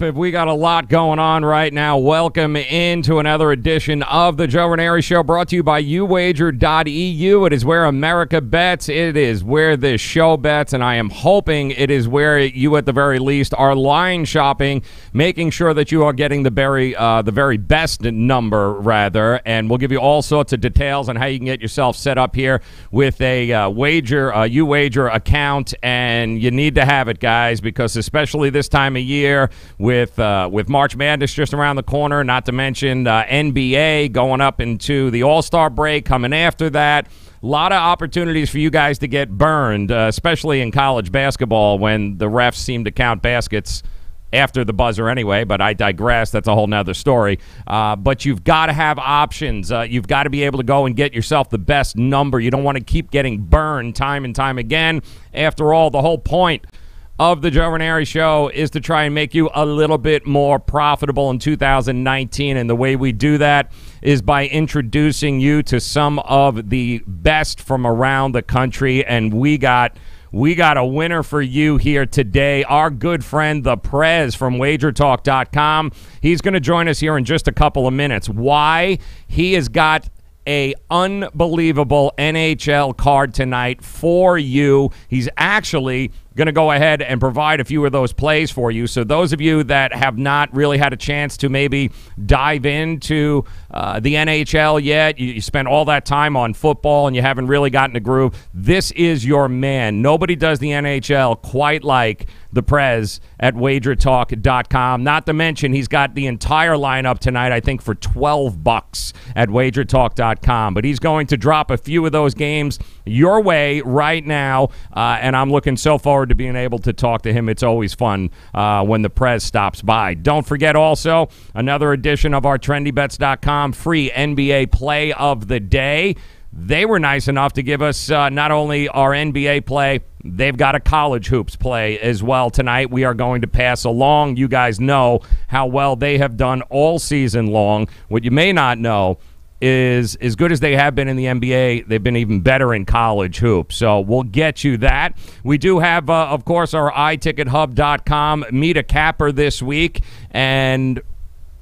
If we got a lot going on right now, welcome into another edition of the Joe Raineri Show, brought to you by uwager.eu. It is where America bets. It is where this show bets, and I am hoping it is where you, at the very least, are line shopping, making sure that you are getting the very best number, rather. And we'll give you all sorts of details on how you can get yourself set up here with a uwager account, and you need to have it, guys, because especially this time of year, with March Madness just around the corner, not to mention NBA going up into the All-Star break coming after that. A lot of opportunities for you guys to get burned, especially in college basketball when the refs seem to count baskets after the buzzer anyway, but I digress. That's a whole nother story. But you've got to have options. You've got to be able to go and get yourself the best number. You don't want to keep getting burned time and time again. After all, the whole point of the Joe Raineri Show is to try and make you a little bit more profitable in 2019, and the way we do that is by introducing you to some of the best from around the country, and we got a winner for you here today. Our good friend, the Prez from Wagertalk.com. He's going to join us here in just a couple of minutes. Why? He has got a unbelievable NHL card tonight for you. He's actually going to go ahead and provide a few of those plays for you. So those of you that have not really had a chance to maybe dive into the NHL yet, you spent all that time on football and you haven't really gotten a groove, this is your man. Nobody does the NHL quite like the Prez at Wagertalk.com. Not to mention, he's got the entire lineup tonight, I think, for $12 at Wagertalk.com. But he's going to drop a few of those games your way right now, and I'm looking so forward to being able to talk to him. It's always fun when the Prez stops by. Don't forget also another edition of our TrendyBets.com free NBA play of the day. They were nice enough to give us not only our NBA play, they've got a college hoops play as well tonight. We are going to pass along. You guys know how well they have done all season long. What you may not know is, as good as they have been in the NBA, they've been even better in college hoops. So we'll get you that. We do have, of course, our iTicketHub.com Meet a Capper this week, and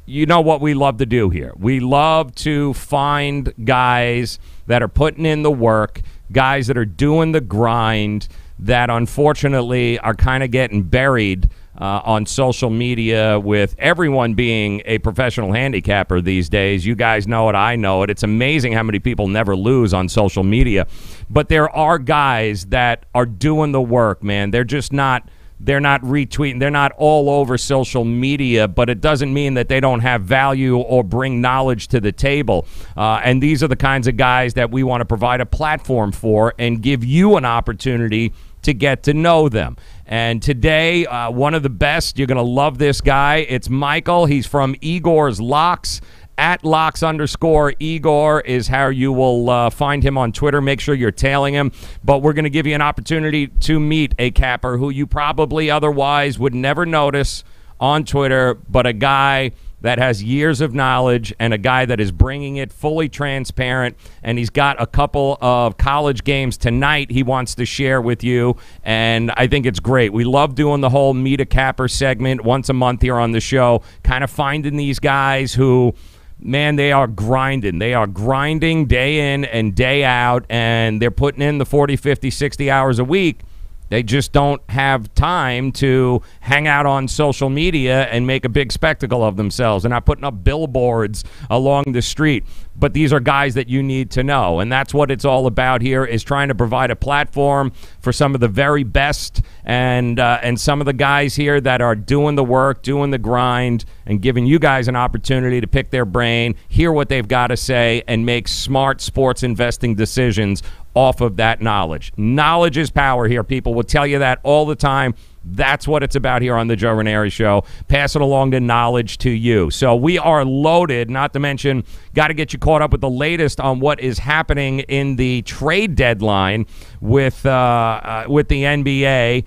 you know what we love to do here. We love to find guys that are putting in the work, guys that are doing the grind, that unfortunately are kind of getting buried on social media, with everyone being a professional handicapper these days. You guys know it, I know it. It's amazing how many people never lose on social media. But there are guys that are doing the work, man. They're just not... They're not retweeting. They're not all over social media, but it doesn't mean that they don't have value or bring knowledge to the table. And these are the kinds of guys that we want to provide a platform for and give you an opportunity to get to know them. And today, one of the best, you're going to love this guy. It's Michael. He's from Igor's Locks. At @locks_Igor is how you will find him on Twitter. Make sure you're tailing him. But we're going to give you an opportunity to meet a capper who you probably otherwise would never notice on Twitter, but a guy that has years of knowledge and a guy that is bringing it fully transparent. And he's got a couple of college games tonight he wants to share with you, and I think it's great. We love doing the whole Meet a Capper segment once a month here on the show, kind of finding these guys who, man, they are grinding. They are grinding day in and day out, and they're putting in the 40, 50, 60 hours a week. They just don't have time to hang out on social media and make a big spectacle of themselves. They're not putting up billboards along the street. But these are guys that you need to know, and that's what it's all about here, is trying to provide a platform for some of the very best and some of the guys here that are doing the work, doing the grind, and giving you guys an opportunity to pick their brain, hear what they've got to say, and make smart sports investing decisions off of that knowledge. Knowledge is power here, people. We'll tell you that all the time. That's what it's about here on the Joe Raineri Show. Passing along the knowledge to you. So we are loaded, not to mention, got to get you caught up with the latest on what is happening in the trade deadline with the NBA.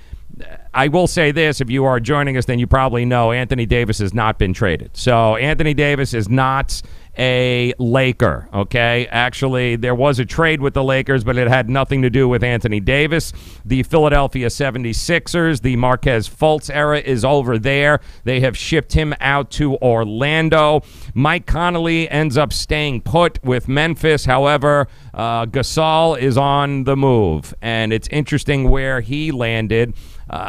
I will say this, if you are joining us, then you probably know Anthony Davis has not been traded. So Anthony Davis is not a Laker, okay? Actually, there was a trade with the Lakers, but it had nothing to do with Anthony Davis. The Philadelphia 76ers, the Marquez Fultz era is over there. They have shipped him out to Orlando. Mike Connolly ends up staying put with Memphis. However, Gasol is on the move, and it's interesting where he landed.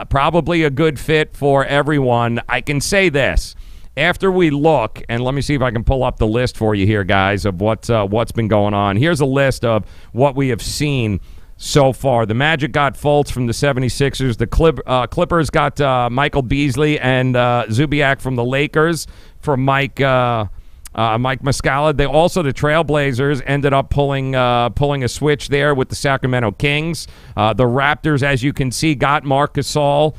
Probably a good fit for everyone. I can say this. After we look, and let me see if I can pull up the list for you here, guys, of what's been going on. Here's a list of what we have seen so far. The Magic got Fultz from the 76ers. The Clippers got Michael Beasley and Zubac from the Lakers for Mike Muscala. The Trailblazers ended up pulling a switch there with the Sacramento Kings. The Raptors, as you can see, got Marc Gasol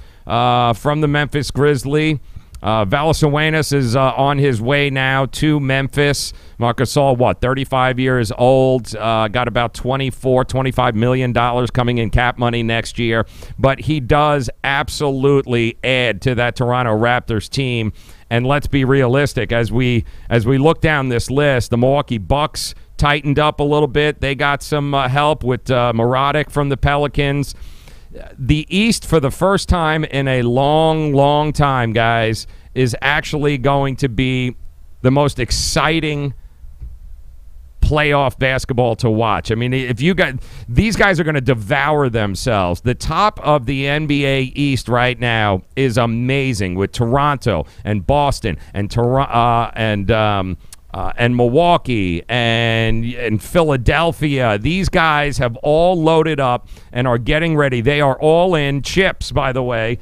from the Memphis Grizzlies. Valanciunas is on his way now to Memphis. Marc Gasol, 35 years old, got about $25 million coming in cap money next year. But he does absolutely add to that Toronto Raptors team. And let's be realistic. As we look down this list, the Milwaukee Bucks tightened up a little bit. They got some help with Morotic from the Pelicans. The East, for the first time in a long, long time, guys, is actually going to be the most exciting playoff basketball to watch. I mean, if you got these guys are going to devour themselves. The top of the NBA East right now is amazing with Toronto and Boston and Milwaukee and Philadelphia. These guys have all loaded up and are getting ready. They are all in. Chips, by the way.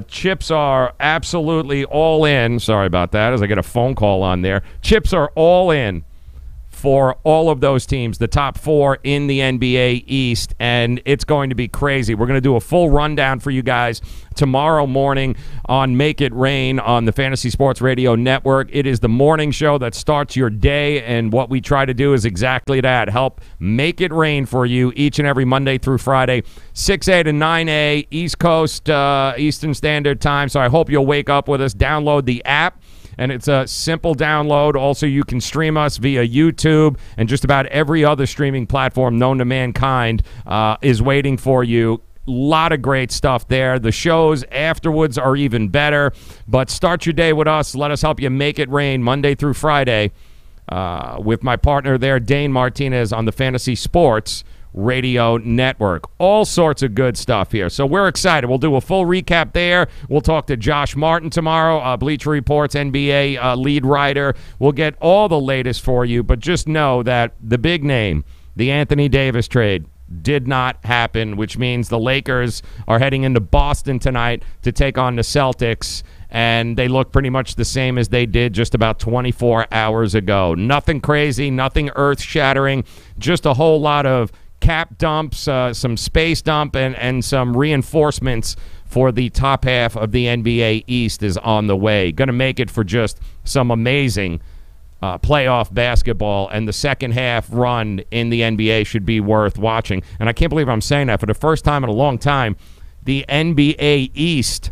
Chips are absolutely all in. Sorry about that, as I get a phone call on there. Chips are all in for all of those teams, the top four in the NBA East, and it's going to be crazy. We're going to do a full rundown for you guys tomorrow morning on Make It Rain on the Fantasy Sports Radio Network. It is the morning show that starts your day, and what we try to do is exactly that, help make it rain for you each and every Monday through Friday, 6A to 9A, East Coast, Eastern Standard Time. So I hope you'll wake up with us. Download the app. And it's a simple download. Also, you can stream us via YouTube, and just about every other streaming platform known to mankind is waiting for you. A lot of great stuff there. The shows afterwards are even better. But start your day with us. Let us help you make it rain Monday through Friday with my partner there, Dane Martinez, on the Fantasy Sports Radio Network. All sorts of good stuff here. So we're excited. We'll do a full recap there. We'll talk to Josh Martin tomorrow, Bleacher Report's NBA lead writer. We'll get all the latest for you, but just know that the big name, the Anthony Davis trade, did not happen, which means the Lakers are heading into Boston tonight to take on the Celtics, and they look pretty much the same as they did just about 24 hours ago. Nothing crazy, nothing earth-shattering, just a whole lot of cap dumps, some space dump, and some reinforcements for the top half of the NBA East is on the way. Going to make it for just some amazing playoff basketball, and the second half run in the NBA should be worth watching. And I can't believe I'm saying that. For the first time in a long time, the NBA East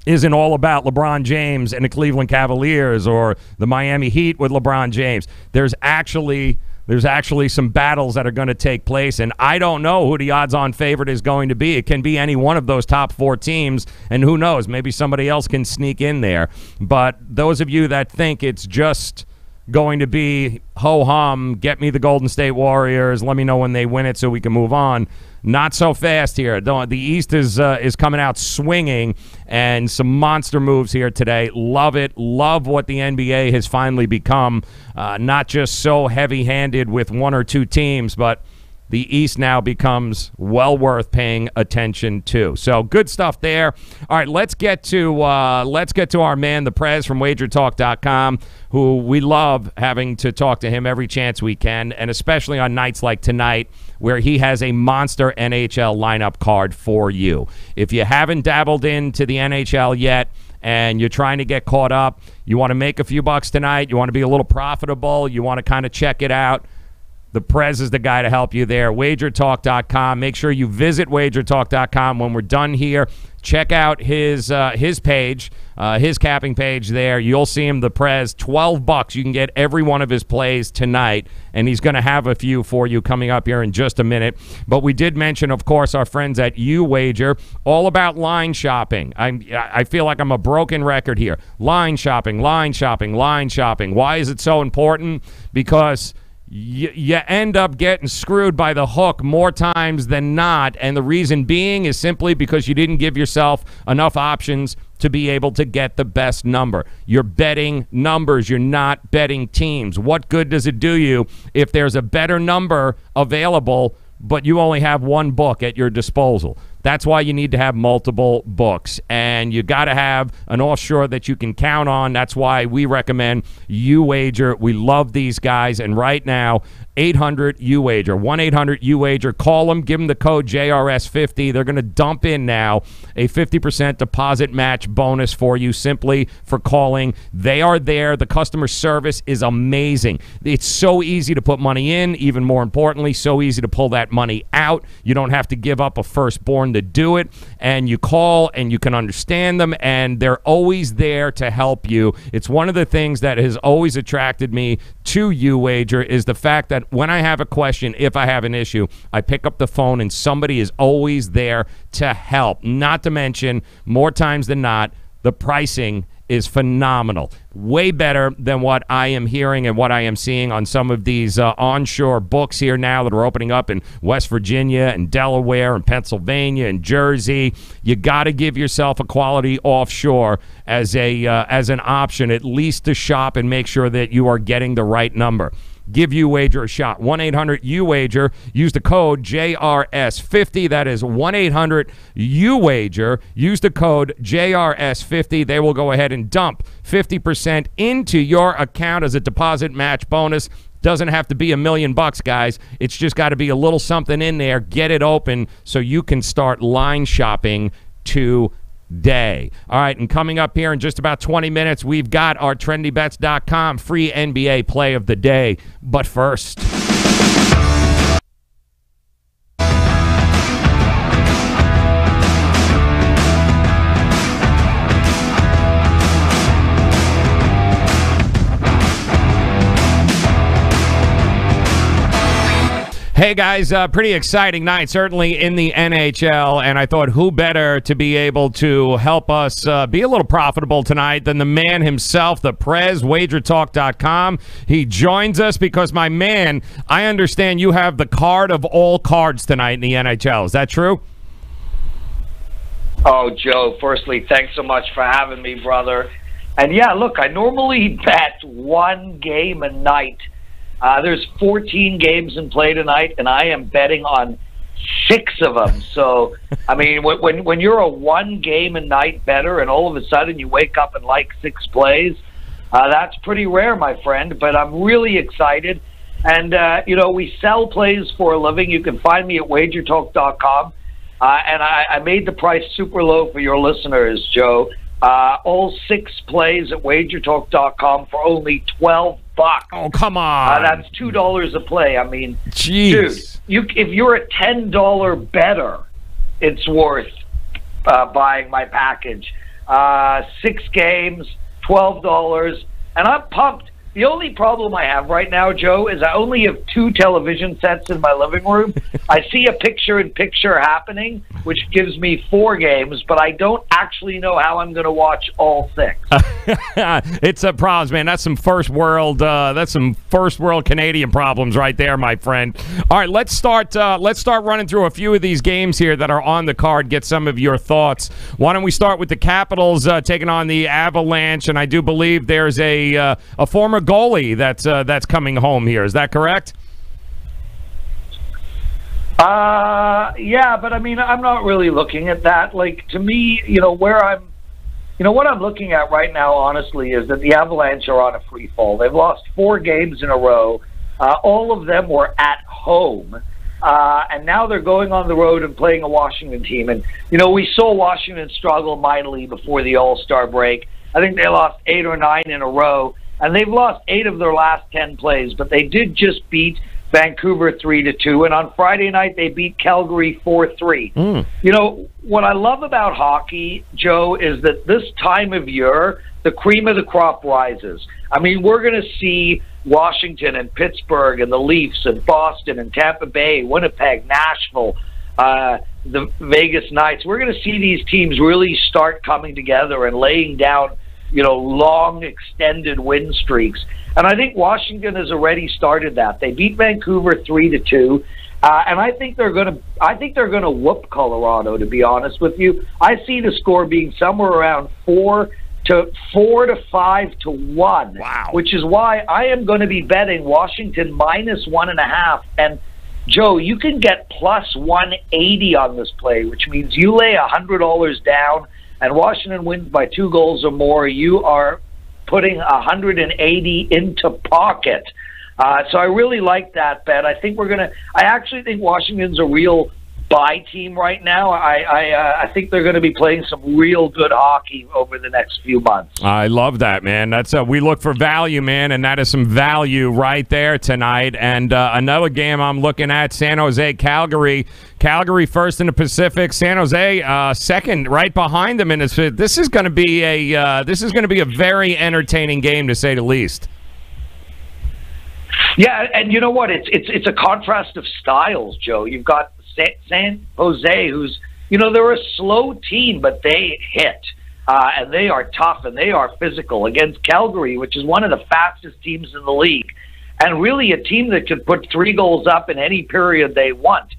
isn't all about LeBron James and the Cleveland Cavaliers or the Miami Heat with LeBron James. There's actually some battles that are going to take place, and I don't know who the odds-on favorite is going to be. It can be any one of those top four teams, and who knows, maybe somebody else can sneak in there. But those of you that think it's just going to be ho-hum, get me the Golden State Warriors, let me know when they win it so we can move on, not so fast here. The East is coming out swinging, and some monster moves here today. Love it. Love what the NBA has finally become. Not just so heavy-handed with one or two teams, but the East now becomes well worth paying attention to. So good stuff there. All right, let's get to our man, the Prez from Wagertalk.com, who we love having to talk to him every chance we can, and especially on nights like tonight where he has a monster NHL lineup card for you. If you haven't dabbled into the NHL yet and you're trying to get caught up, you want to make a few bucks tonight, you want to be a little profitable, you want to kind of check it out, the Prez is the guy to help you there. Wagertalk.com. Make sure you visit Wagertalk.com when we're done here. Check out his page, his capping page there. You'll see him, the Prez, $12. You can get every one of his plays tonight, and he's going to have a few for you coming up here in just a minute. But we did mention, of course, our friends at UWager, all about line shopping. I feel like I'm a broken record here. Line shopping, line shopping, line shopping. Why is it so important? Because you end up getting screwed by the hook more times than not, and the reason being is simply because you didn't give yourself enough options to be able to get the best number. You're betting numbers. You're not betting teams. What good does it do you if there's a better number available, but you only have one book at your disposal? That's why you need to have multiple books, and you got to have an offshore that you can count on. That's why we recommend UWager. We love these guys, and right now, 800-UWager, 1-800-UWager. Call them, give them the code JRS50. They're going to dump in now a 50% deposit match bonus for you simply for calling. They are there. The customer service is amazing. It's so easy to put money in, even more importantly, so easy to pull that money out. You don't have to give up a firstborn to do it, and you call and you can understand them, and they're always there to help you. It's one of the things that has always attracted me to UWager is the fact that when I have a question, if I have an issue, I pick up the phone and somebody is always there to help. Not to mention, more times than not, the pricing is phenomenal. Way better than what I am hearing and what I am seeing on some of these onshore books here now that are opening up in West Virginia and Delaware and Pennsylvania and Jersey. You got to give yourself a quality offshore as an option, at least to shop and make sure that you are getting the right number. Give UWager a shot. 1-800-UWager. Use the code JRS50. That is 1-800-UWager. Use the code JRS50. They will go ahead and dump 50% into your account as a deposit match bonus. Doesn't have to be $1 million, guys. It's just got to be a little something in there. Get it open so you can start line shopping today. All right, and coming up here in just about 20 minutes, we've got our TrendyBets.com free NBA play of the day. But first, hey, guys, pretty exciting night, certainly in the NHL, and I thought who better to be able to help us be a little profitable tonight than the man himself, the Prez, Wagertalk.com. He joins us because, my man, I understand you have the card of all cards tonight in the NHL. Is that true? Oh, Joe, firstly, thanks so much for having me, brother. And, yeah, look, I normally bet one game a night. There's 14 games in play tonight, and I am betting on 6 of them. So, I mean, when you're a one-game-a-night bettor and all of a sudden you wake up and like 6 plays, that's pretty rare, my friend. But I'm really excited. And, you know, we sell plays for a living. You can find me at Wagertalk.com. And I made the price super low for your listeners, Joe. All 6 plays at Wagertalk.com for only $12. Oh, come on. That's $2 a play. I mean, jeez. Dude, if you're a $10 bettor, it's worth buying my package. 6 games, $12, and I'm pumped. The only problem I have right now, Joe, is I only have 2 television sets in my living room. I see a picture-in-picture happening, which gives me 4 games, but I don't actually know how I'm going to watch all 6. It's a problem, man. That's some first world Canadian problems right there, my friend. All right, let's start running through a few of these games here that are on the card. Get some of your thoughts. Why don't we start with the Capitals taking on the Avalanche? And I do believe there's a former goalie that's coming home here. Is that correct? Yeah, but I mean, I'm not really looking at that. Like, to me, what I'm looking at right now, honestly, is that the Avalanche are on a free fall. They've lost 4 games in a row. All of them were at home. And now they're going on the road and playing a Washington team. And, we saw Washington struggle mightily before the All-Star break. I think they lost 8 or 9 in a row. And they've lost 8 of their last 10 plays, but they did just beat Vancouver 3-2, and on Friday night they beat Calgary 4-3. You know, what I love about hockey, Joe, is that this time of year, the cream of the crop rises. I mean, we're going to see Washington and Pittsburgh and the Leafs and Boston and Tampa Bay, Winnipeg, Nashville, the Vegas Knights. We're going to see these teams really start coming together and laying down, you know, long extended win streaks. And I think Washington has already started that. They beat Vancouver 3-2. And I think they're going to whoop Colorado, to be honest with you. I see the score being somewhere around 4 to 5 to 1. Wow. Which is why I am going to be betting Washington -1.5. And Joe, you can get plus 180 on this play, which means you lay $100 down and Washington wins by 2 goals or more. You are putting 180 into pocket. So I really like that bet. I actually think Washington's a real buy team right now. I think they're going to be playing some real good hockey over the next few months. I love that, man. That's we look for value, man, and that is some value right there tonight. And another game I'm looking at: San Jose, Calgary. Calgary first in the Pacific. San Jose second, right behind them. And this is going to be a very entertaining game, to say the least. Yeah, and you know what? It's a contrast of styles, Joe. You've got San Jose, who's, you know, they're a slow team, but they hit. And they are tough and they are physical against Calgary, which is one of the fastest teams in the league. And really a team that could put 3 goals up in any period they want.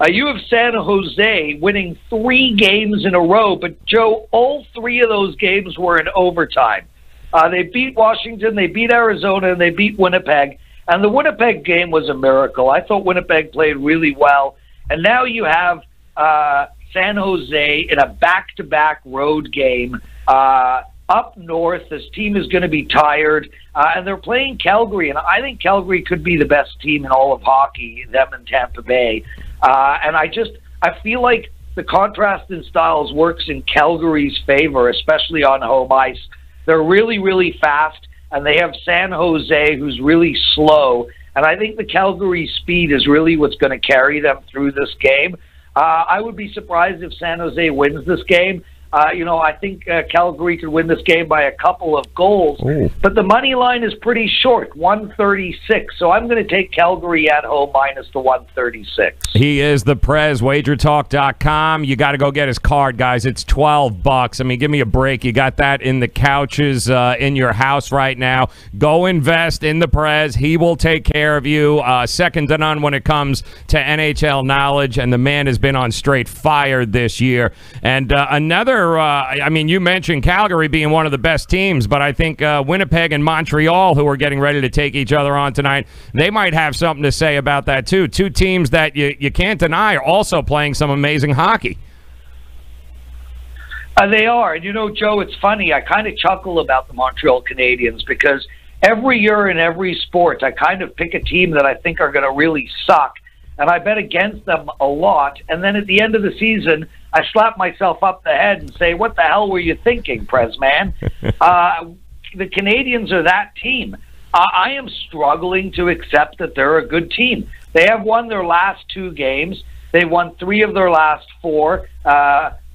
You have San Jose winning 3 games in a row, but Joe, all 3 of those games were in overtime. They beat Washington, they beat Arizona, and they beat Winnipeg. And the Winnipeg game was a miracle. I thought Winnipeg played really well. And now you have San Jose in a back-to-back road game up north. This team is going to be tired, and they're playing Calgary. And I think Calgary could be the best team in all of hockey, them and Tampa Bay. And I feel like the contrast in styles works in Calgary's favor, especially on home ice. They're really, really fast, and they have San Jose, who's really slow. And I think the Calgary speed is really what's going to carry them through this game. I would be surprised if San Jose wins this game. I think Calgary could win this game by a couple of goals. Ooh. But the money line is pretty short, 136. So I'm going to take Calgary at home minus the 136. He is the Prez, Wagertalk.com. You got to go get his card, guys. It's $12. I mean, give me a break. You got that in the couches in your house right now. Go invest in the Prez. He will take care of you. Second to none when it comes to NHL knowledge, and the man has been on straight fire this year. And another you mentioned Calgary being one of the best teams, but I think Winnipeg and Montreal, who are getting ready to take each other on tonight, they might have something to say about that too. 2 teams that you can't deny are also playing some amazing hockey. They are. And, Joe, it's funny. I kind of chuckle about the Montreal Canadiens because every year in every sport, I kind of pick a team that I think are going to really suck, and I bet against them a lot. And then at the end of the season, I slap myself up the head and say, what the hell were you thinking, Prez, man? The Canadiens are that team. I am struggling to accept that they're a good team. They have won their last 2 games. They've won 3 of their last 4.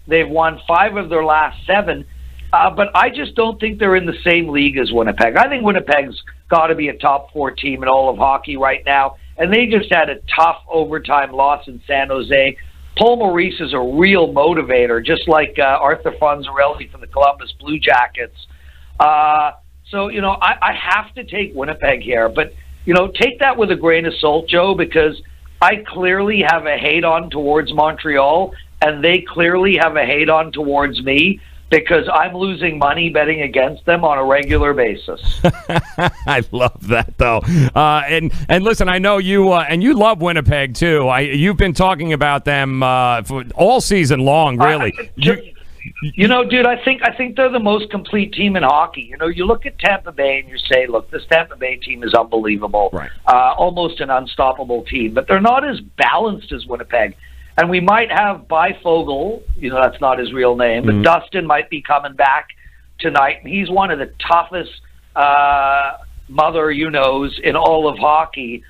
They've won 5 of their last 7. But I just don't think they're in the same league as Winnipeg. I think Winnipeg's got to be a top 4 team in all of hockey right now. And they just had a tough overtime loss in San Jose. Paul Maurice is a real motivator, just like Arthur Fonzarelli for the Columbus Blue Jackets. So, I have to take Winnipeg here. But, take that with a grain of salt, Joe, because I clearly have a hate-on towards Montreal, and they clearly have a hate-on towards me because I'm losing money betting against them on a regular basis. I love that, though. And listen, I know you and you love Winnipeg too. You've been talking about them for all season long, really. Dude, I think they're the most complete team in hockey. You look at Tampa Bay and you say, look, this Tampa Bay team is unbelievable, right? Almost an unstoppable team, but they're not as balanced as Winnipeg. And we might have Bifogel, that's not his real name, but Dustin might be coming back tonight. And he's one of the toughest mother-you-knows in all of hockey.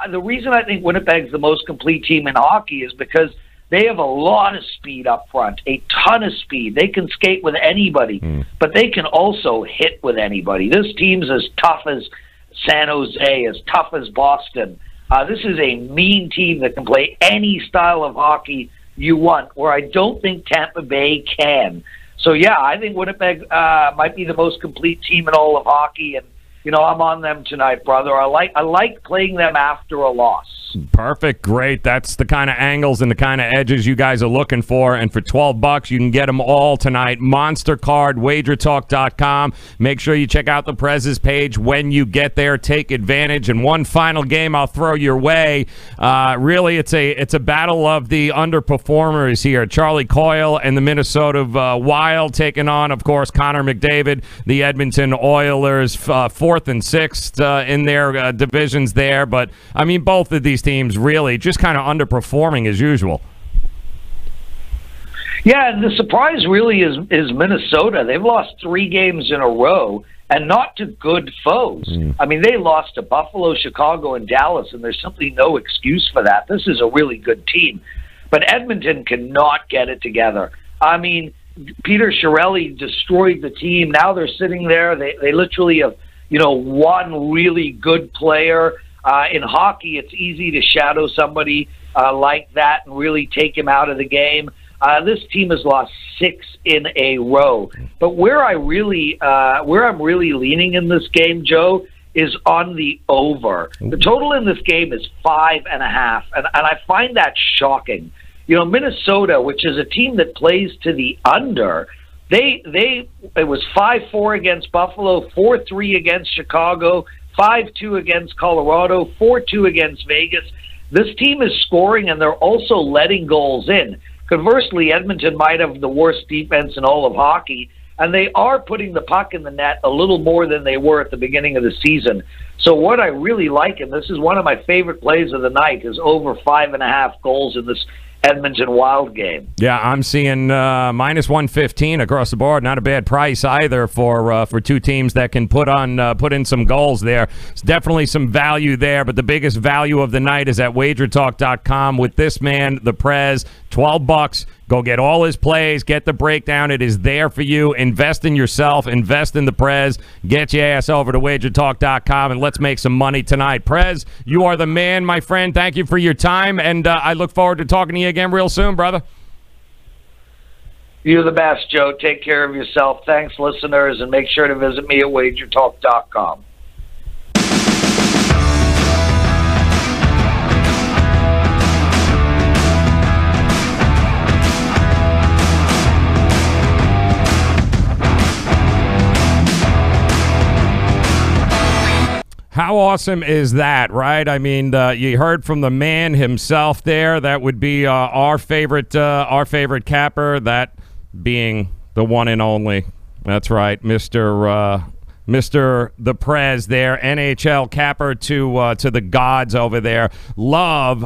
The reason I think Winnipeg's the most complete team in hockey is because they have a lot of speed up front, a ton of speed. They can skate with anybody, but they can also hit with anybody. This team's as tough as San Jose, as tough as Boston. This is a mean team that can play any style of hockey you want, where I don't think Tampa Bay can. So, yeah, I think Winnipeg might be the most complete team in all of hockey, and I'm on them tonight, brother. I like playing them after a loss. Perfect. Great. That's the kind of angles and the kind of edges you guys are looking for. And for $12, you can get them all tonight. Monster Card, Wagertalk.com. Make sure you check out the Prez's page when you get there. Take advantage. And one final game I'll throw your way. Really, it's a battle of the underperformers here. Charlie Coyle and the Minnesota Wild taking on, of course, Connor McDavid, the Edmonton Oilers, 4th and 6th in their divisions there. But, I mean, both of these teams really just kind of underperforming as usual. Yeah, and the surprise really is Minnesota. They've lost 3 games in a row, and not to good foes. I mean, they lost to Buffalo, Chicago, and Dallas, and there's simply no excuse for that. This is a really good team. But Edmonton cannot get it together. I mean, Peter Chiarelli destroyed the team. Now they're sitting there. They literally have, one really good player. In hockey, it's easy to shadow somebody like that and really take him out of the game. This team has lost 6 in a row. But where I'm really leaning in this game, Joe, is on the over. The total in this game is 5.5, and I find that shocking. Minnesota, which is a team that plays to the under, it was 5-4 against Buffalo, 4-3 against Chicago, 5-2 against Colorado, 4-2 against Vegas. This team is scoring, and they're also letting goals in. Conversely, Edmonton might have the worst defense in all of hockey, and they are putting the puck in the net a little more than they were at the beginning of the season. So what I really like, and this is one of my favorite plays of the night, is over 5.5 goals in this Edmonton Wild game. Yeah, I'm seeing minus 115 across the board. Not a bad price either for 2 teams that can put in some goals there. It's definitely some value there, but the biggest value of the night is at Wagertalk.com with this man, the Prez. $12. Go get all his plays. Get the breakdown. It is there for you. Invest in yourself. Invest in the Prez. Get your ass over to Wagertalk.com, and let's make some money tonight. Prez, you are the man, my friend. Thank you for your time, and I look forward to talking to you again real soon, brother. You're the best, Joe. Take care of yourself. Thanks, listeners, and make sure to visit me at Wagertalk.com. How awesome is that, right? I mean, you heard from the man himself there. That would be our favorite capper, that being the one and only. That's right, Mr. the Prez there, NHL capper to the gods over there. Love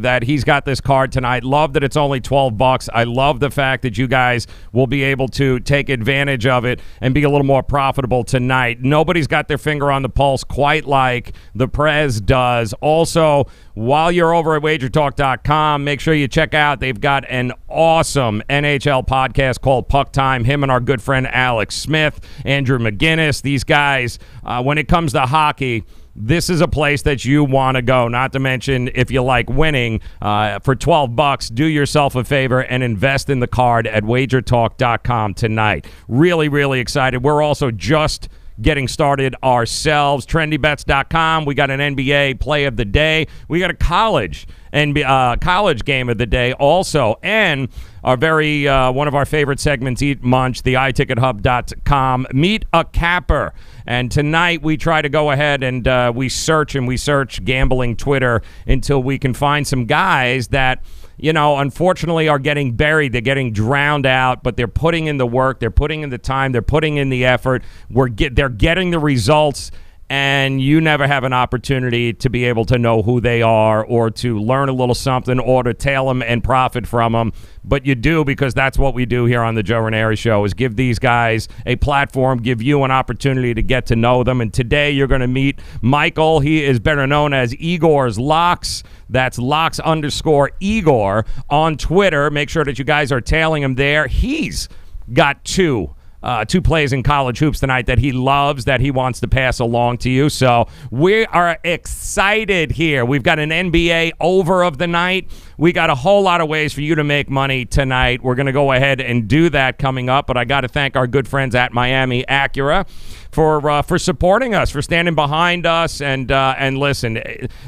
that he's got this card tonight. Love that it's only $12. I love the fact that you guys will be able to take advantage of it and be a little more profitable tonight. Nobody's got their finger on the pulse quite like the Prez does. Also, while you're over at Wagertalk.com, make sure you check out, they've got an awesome NHL podcast called Puck Time. Him and our good friend Alex Smith, Andrew McGinnis. These guys, when it comes to hockey, this is a place that you want to go. Not to mention, if you like winning, for $12, do yourself a favor and invest in the card at Wagertalk.com tonight. Really, really excited. We're also just getting started ourselves. TrendyBets.com. We got an NBA play of the day. We got a college game of the day also, and our very one of our favorite segments, Eat Munch, the iTicketHub.com. Meet a capper. And tonight we try to go ahead and we search gambling Twitter until we can find some guys that, unfortunately are getting buried. They're getting drowned out, but they're putting in the work. They're putting in the time. They're putting in the effort. They're getting the results. and you never have an opportunity to be able to know who they are or to learn a little something or to tail them and profit from them. But you do, because that's what we do here on the Joe Raineri Show, is give these guys a platform, give you an opportunity to get to know them. And today you're going to meet Michael. He is better known as Igor's Locks. That's Locks_Igor on Twitter. Make sure that you guys are tailing him there. He's got two plays in college hoops tonight that he loves, that he wants to pass along to you. So we are excited here. We've got an NBA over of the night. We got a whole lot of ways for you to make money tonight. We're going to go ahead and do that coming up, but I got to thank our good friends at Miami Acura for supporting us, for standing behind us, and listen,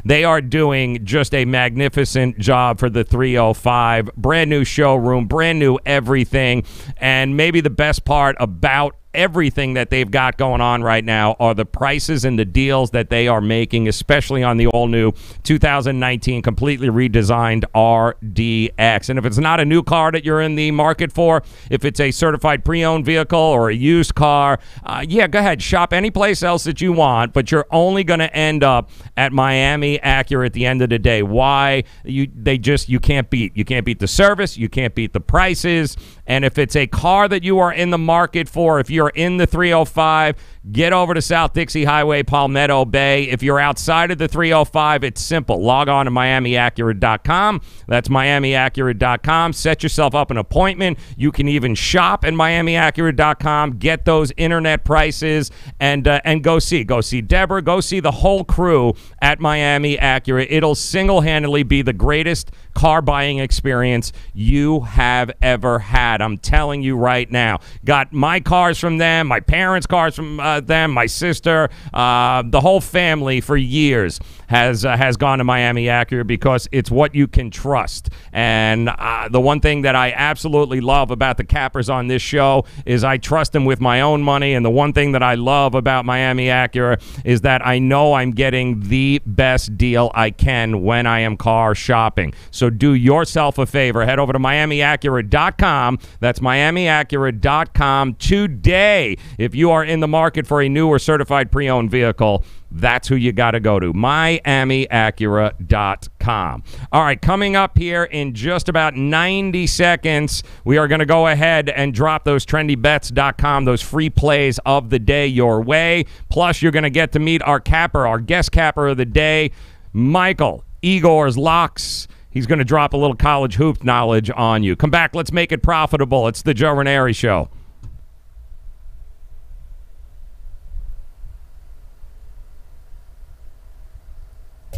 they are doing just a magnificent job for the 305. Brand new showroom, brand new everything, and maybe the best part about everything that they've got going on right now are the prices and the deals that they are making, especially on the all-new 2019 completely redesigned RDX. And if it's not a new car that you're in the market for, if it's a certified pre-owned vehicle or a used car, yeah, go ahead, shop any place else that you want, but you're only going to end up at Miami Acura at the end of the day. Why? You can't beat. You can't beat the service. You can't beat the prices. And if it's a car that you are in the market for, if you're in the 305, get over to South Dixie Highway, Palmetto Bay. If you're outside of the 305, it's simple. Log on to MiamiAcura.com. That's MiamiAcura.com. Set yourself up an appointment. You can even shop at MiamiAcura.com. Get those internet prices and go see. Go see Deborah. Go see the whole crew at Miami Acura. It'll single-handedly be the greatest car buying experience you have ever had. I'm telling you right now. Got my cars from them, my parents' cars from them, my sister, the whole family for years has gone to Miami Acura because it's what you can trust. And the one thing that I absolutely love about the cappers on this show is I trust them with my own money. And the one thing that I love about Miami Acura is that I know I'm getting the best deal I can when I am car shopping. So do yourself a favor. Head over to MiamiAcura.com. That's MiamiAcura.com today. If you are in the market for a new or certified pre-owned vehicle, that's who you got to go to, MiamiAcura.com. All right, coming up here in just about 90 seconds, we are going to go ahead and drop those TrendyBets.com, those free plays of the day your way. Plus, you're going to get to meet our capper, our guest capper of the day, Michael, Igor's Locks. He's going to drop a little college hoop knowledge on you. Come back. Let's make it profitable. It's the Joe Raineri Show.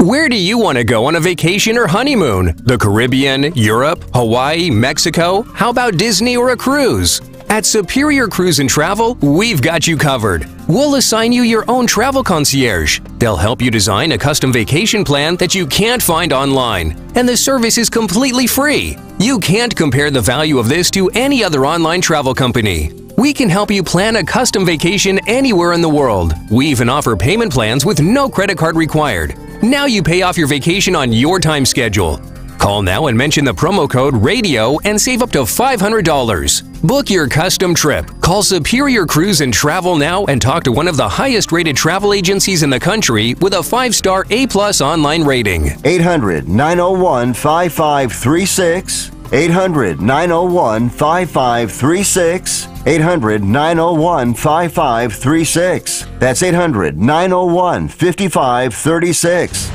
Where do you want to go on a vacation or honeymoon? The Caribbean, Europe, Hawaii, Mexico? How about Disney or a cruise? At Superior Cruise and Travel, we've got you covered. We'll assign you your own travel concierge. They'll help you design a custom vacation plan that you can't find online. And the service is completely free. You can't compare the value of this to any other online travel company. We can help you plan a custom vacation anywhere in the world. We even offer payment plans with no credit card required. Now you pay off your vacation on your time schedule. Call now and mention the promo code RADIO and save up to $500. Book your custom trip. Call Superior Cruise and Travel now and talk to one of the highest rated travel agencies in the country with a 5-star A+ online rating. 800-901-5536. 800-901-5536. 800-901-5536. That's 800-901-5536.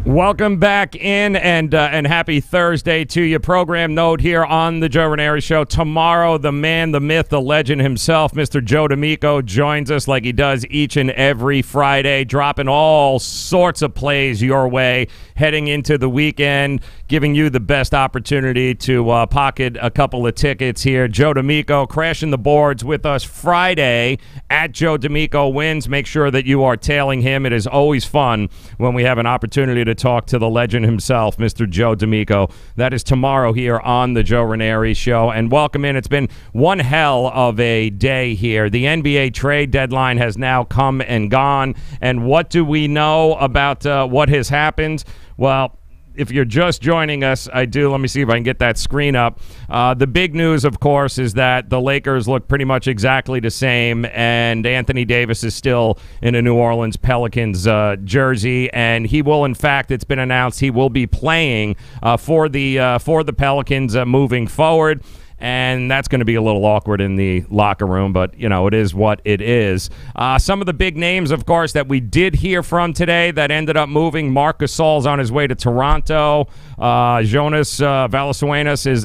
Welcome back in, and happy Thursday to you. Program note here on the Joe Raineri Show. Tomorrow, the man, the myth, the legend himself, Mr. Joe D'Amico, joins us like he does each and every Friday, dropping all sorts of plays your way, heading into the weekend, giving you the best opportunity to pocket a couple of tickets here. Joe D'Amico crashing the boards with us Friday at Joe D'Amico Wins. Make sure that you are tailing him. It is always fun when we have an opportunity to talk to the legend himself, Mr. Joe D'Amico. That is tomorrow here on the Joe Raineri Show. And welcome in. It's been one hell of a day here. The NBA trade deadline has now come and gone. And what do we know about what has happened? Well, if you're just joining us, let me see if I can get that screen up. The big news, of course, is that the Lakers look pretty much exactly the same, and Anthony Davis is still in a New Orleans Pelicans jersey, and he will, in fact, it's been announced, he will be playing for the Pelicans moving forward. And that's going to be a little awkward in the locker room, but, it is what it is. Some of the big names, of course, that we did hear from today that ended up moving. Marc Gasol's on his way to Toronto. Jonas Valanciunas is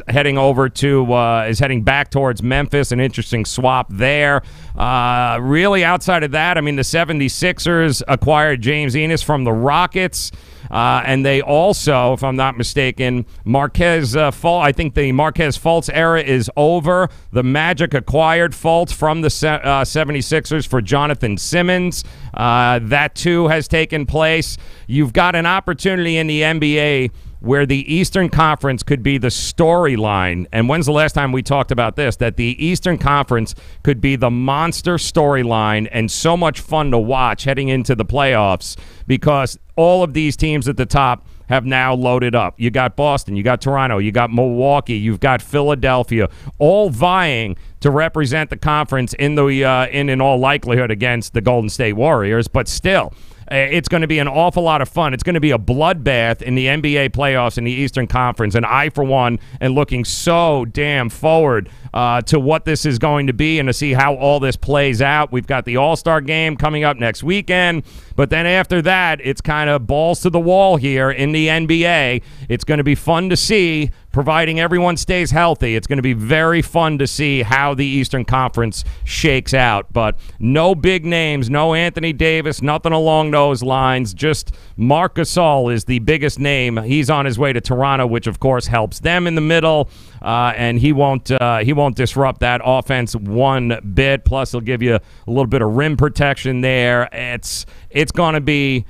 heading back towards Memphis. An interesting swap there. Really, outside of that, the 76ers acquired James Ennis from the Rockets. And they also, if I'm not mistaken, I think the Marquez Fultz era is over. The Magic acquired Fultz from the 76ers for Jonathan Simmons. That, too, has taken place. You've got an opportunity in the NBA where the Eastern Conference could be the storyline. And when's the last time we talked about this? That the Eastern Conference could be the monster storyline and so much fun to watch heading into the playoffs because all of these teams at the top have now loaded up. You got Boston, you got Toronto, you got Milwaukee, you've got Philadelphia, all vying to represent the conference in all likelihood against the Golden State Warriors, but still, it's going to be an awful lot of fun. It's going to be a bloodbath in the NBA playoffs in the Eastern Conference, and I, for one, am looking so damn forward to what this is going to be and to see how all this plays out. We've got the All-Star game coming up next weekend, but then after that, it's kind of balls to the wall here in the NBA. It's going to be fun to see, providing everyone stays healthy. It's going to be very fun to see how the Eastern Conference shakes out. But no big names, no Anthony Davis, nothing along those lines. Just Marc Gasol is the biggest name. He's on his way to Toronto, which of course helps them in the middle, and he won't disrupt that offense one bit. Plus, he'll give you a little bit of rim protection there. It's going to be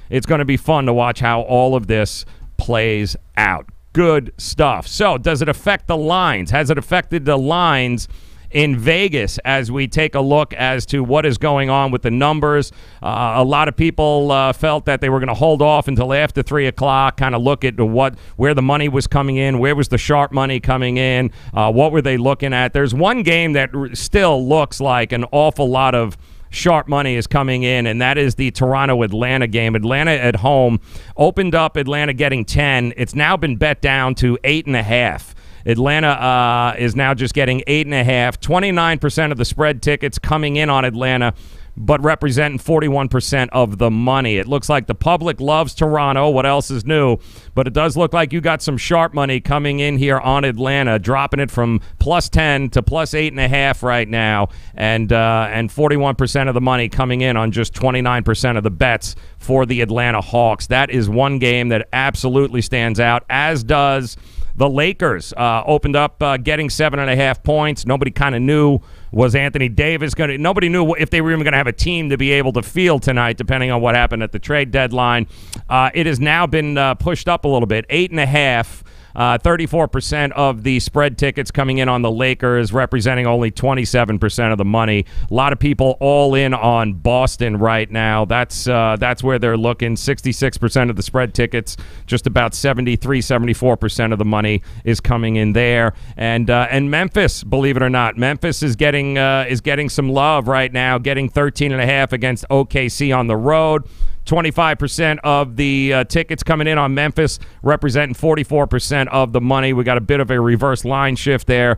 fun to watch how all of this plays out. Good stuff. So, does it affect the lines? Has it affected the lines in Vegas as we take a look as to what is going on with the numbers? A lot of people felt that they were going to hold off until after 3 o'clock, kind of look at where the money was coming in, where was the sharp money coming in, what were they looking at. There's one game that still looks like an awful lot of sharp money is coming in, and that is the Toronto-Atlanta game. Atlanta at home opened up, Atlanta getting 10. It's now been bet down to 8.5. Atlanta is now just getting 8.5. 29% of the spread tickets coming in on Atlanta, but representing 41% of the money. It looks like the public loves Toronto. What else is new? But it does look like you got some sharp money coming in here on Atlanta, dropping it from plus 10 to plus 8.5 right now, and 41% of the money coming in on just 29% of the bets for the Atlanta Hawks. That is one game that absolutely stands out, as does the Lakers. Opened up getting 7.5 points. Nobody kind of knew, was Anthony Davis going to... Nobody knew if they were even going to have a team to be able to field tonight, depending on what happened at the trade deadline. It has now been pushed up a little bit. 8.5. 34% of the spread tickets coming in on the Lakers, representing only 27% of the money. A lot of people all in on Boston right now. That's where they're looking. 66% of the spread tickets, just about 74% of the money is coming in there. And Memphis, believe it or not, Memphis is getting some love right now, getting 13.5 against OKC on the road. 25% of the tickets coming in on Memphis, representing 44% of the money. We got a bit of a reverse line shift there.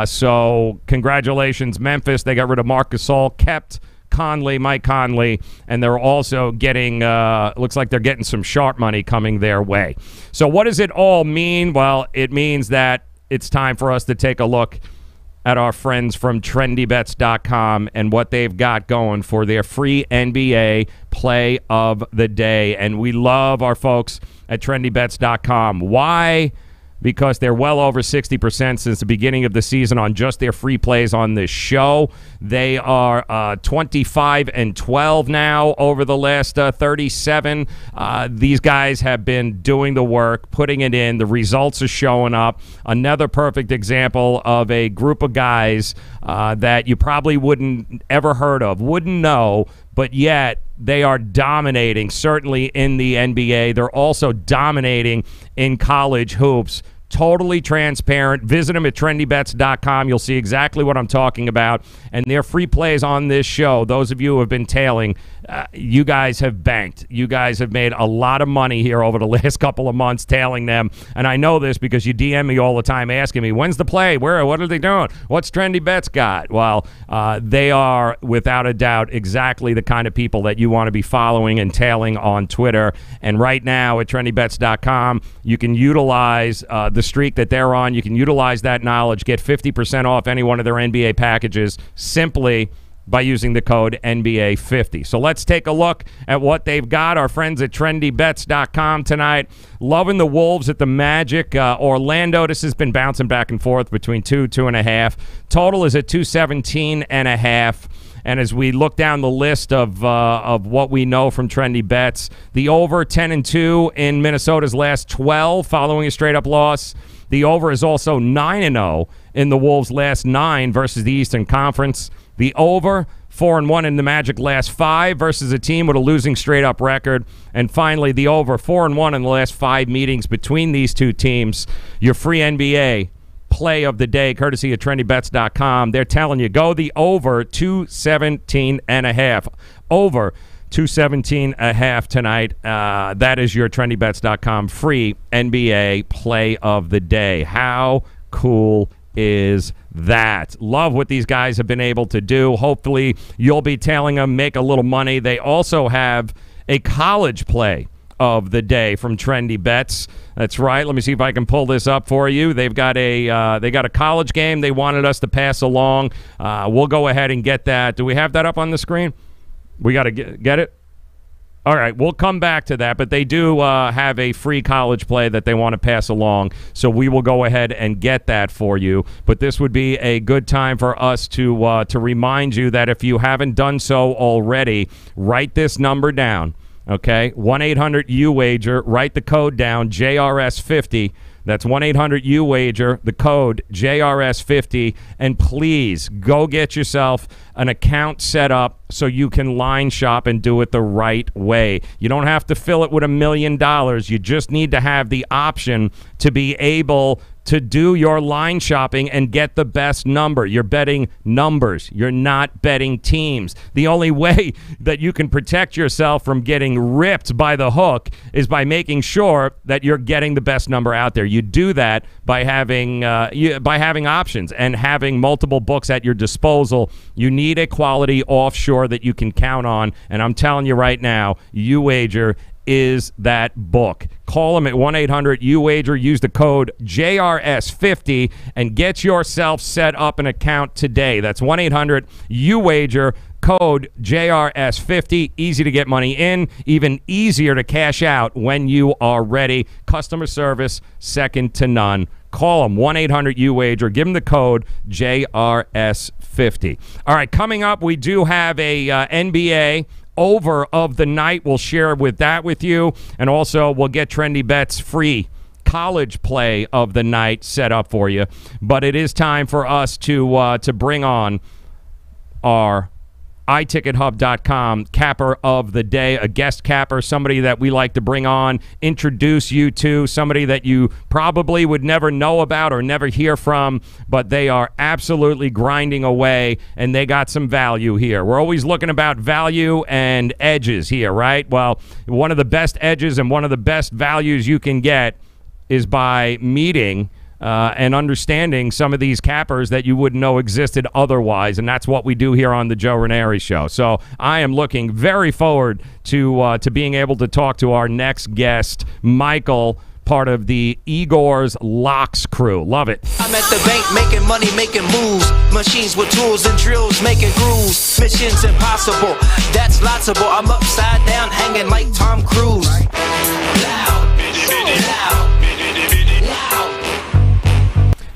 So congratulations, Memphis. They got rid of Marc Gasol, kept Mike Conley, and they're also getting, looks like they're getting some sharp money coming their way. So what does it all mean? Well, it means that it's time for us to take a look at our friends from TrendyBets.com and what they've got going for their free NBA play of the day. And we love our folks at TrendyBets.com. Why? because they're well over 60% since the beginning of the season on just their free plays on this show. They are 25-12 now over the last 37. These guys have been doing the work, putting it in. The results are showing up. Another perfect example of a group of guys that you probably wouldn't ever heard of, wouldn't know, but yet they are dominating, certainly in the NBA. They're also dominating in college hoops. Totally transparent. Visit them at trendybets.com. You'll see exactly what I'm talking about. And their free plays on this show, those of you who have been tailing, you guys have banked. You guys have made a lot of money here over the last couple of months tailing them. And I know this because you DM me all the time asking me, when's the play? What are they doing? What's Trendy Bets got? Well, they are, without a doubt, exactly the kind of people that you want to be following and tailing on Twitter. And right now at trendybets.com, you can utilize the streak that they're on. You can utilize that knowledge, get 50% off any one of their NBA packages simply by using the code NBA50. So let's take a look at what they've got. Our friends at trendybets.com tonight. Loving the Wolves at the Magic. Orlando, this has been bouncing back and forth between 2.5. Total is at 217.5. And as we look down the list of what we know from Trendy Bets, the over 10-2 in Minnesota's last 12 following a straight-up loss. The over is also 9-0 in the Wolves' last 9 versus the Eastern Conference. The over 4-1 in the Magic last 5 versus a team with a losing straight-up record. And finally, the over 4-1 in the last 5 meetings between these two teams. Your free NBA play of the day, courtesy of trendybets.com. They're telling you, go the over 217.5. Over 217.5 tonight. That is your trendybets.com free NBA play of the day. How cool is that? Love what these guys have been able to do. Hopefully, you'll be tailing them, make a little money. They also have a college play of the day from Trendy Bets. That's right. Let me see if I can pull this up for you. They've got a college game they wanted us to pass along. We'll go ahead and get that. Do we have that up on the screen? We got to get it? All right, we'll come back to that, but they do have a free college play that they want to pass along, so we will go ahead and get that for you. But this would be a good time for us to remind you that if you haven't done so already, write this number down, okay? 1-800-UWAGER, write the code down, JRS50. That's 1-800-UWAGER, the code JRS50, and please go get yourself an account set up so you can line shop and do it the right way. You don't have to fill it with $1 million. You just need to have the option to be able to do your line shopping and get the best number. You're betting numbers. You're not betting teams. The only way that you can protect yourself from getting ripped by the hook is by making sure that you're getting the best number out there. You do that by having options and having multiple books at your disposal. You need a quality offshore that you can count on, and I'm telling you right now, UWager is that book. Call them at 1-800-UWAGER. Use the code JRS50 and get yourself set up an account today. That's 1-800-UWAGER. Code JRS50. Easy to get money in, even easier to cash out when you are ready. Customer service, second to none. Call them, 1-800-UWAGER. Give them the code JRS50. All right, coming up, we do have a NBA over of the night. We'll share that with you, and also we'll get Trendy Bets free college play of the night set up for you. But it is time for us to bring on our iTicketHub.com capper of the day, a guest capper, somebody that we like to bring on, introduce you to, somebody that you probably would never know about or never hear from, but they are absolutely grinding away, and they got some value here. We're always looking about value and edges here, right? Well, one of the best edges and one of the best values you can get is by meeting and understanding some of these cappers that you wouldn't know existed otherwise, and that's what we do here on the Joe Raineri Show. So I am looking very forward to being able to talk to our next guest, Michael, part of the Igor's Locks crew. Love it. I'm at the bank making money, making moves. Machines with tools and drills, making grooves. Missions impossible, that's lotsable. I'm upside down, hanging like Tom Cruise. Loud, loud, loud.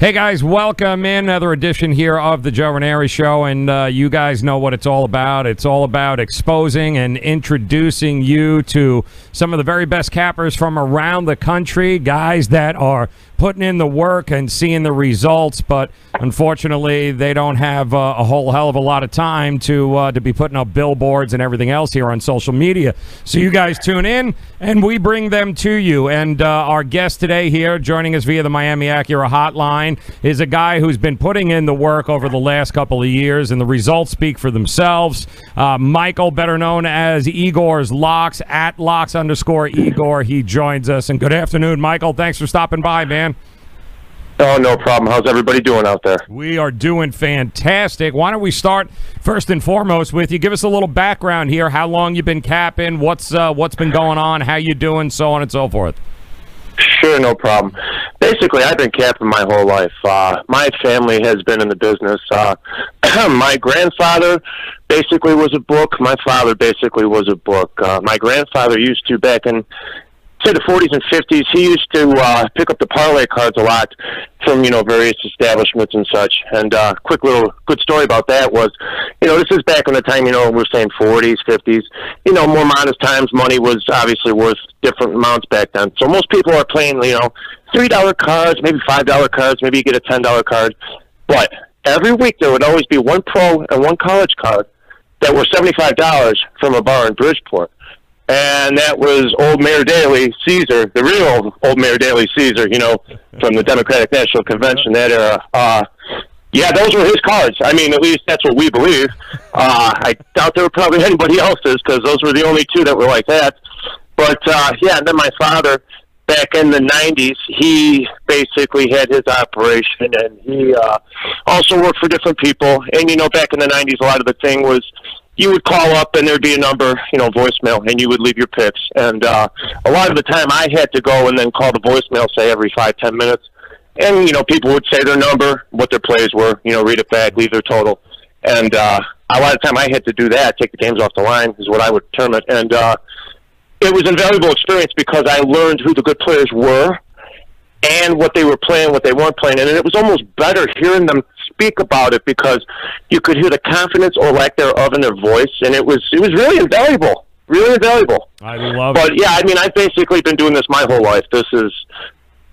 Hey guys, welcome in another edition here of the Joe Raineri Show, and you guys know what it's all about. It's all about exposing and introducing you to some of the very best cappers from around the country, guys that are putting in the work and seeing the results, but unfortunately they don't have a whole hell of a lot of time to be putting up billboards and everything else here on social media. So you guys tune in and we bring them to you. And our guest today here, joining us via the Miami Acura hotline, is a guy who's been putting in the work over the last couple of years, and the results speak for themselves. Michael, better known as Igor's Locks, at Locks_Igor. He joins us. And good afternoon, Michael. Thanks for stopping by, man. Oh, no problem. How's everybody doing out there? We are doing fantastic. Why don't we start first and foremost with you? Give us a little background here. How long you been capping? What's been going on? How you doing? So on and so forth. Sure, no problem. Basically, I've been capping my whole life. My family has been in the business. My grandfather basically was a book. My father basically was a book. My grandfather used to, back in say the 40s and 50s, he used to pick up the parlay cards a lot from, various establishments and such. And quick little good story about that was, this is back in the time, we're saying 40s, 50s, more modest times. Money was obviously worth different amounts back then. So most people are playing, $3 cards, maybe $5 cards, maybe you get a $10 card. But every week there would always be one pro and one college card that were $75 from a bar in Bridgeport. And that was Old Mayor Daley Caesar, the real Old Mayor Daley Caesar, from the Democratic National Convention, that era. Yeah, those were his cards. I mean, at least that's what we believe. I doubt there were probably anybody else's, because those were the only two that were like that. But, and then my father, back in the 90s, he basically had his operation, and he also worked for different people. And, back in the 90s, a lot of the thing was, you would call up and there'd be a number, voicemail, and you would leave your picks. And a lot of the time I had to go and then call the voicemail, say, every 5-10 minutes. And, people would say their number, what their plays were, read it back, leave their total. And a lot of time I had to do that, take the games off the line is what I would term it. And it was an invaluable experience because I learned who the good players were and what they were playing, what they weren't playing. And it was almost better hearing them speak about it because you could hear the confidence or lack thereof in their voice, and it was really invaluable, really invaluable. I love it. But yeah, I mean, I've basically been doing this my whole life. This is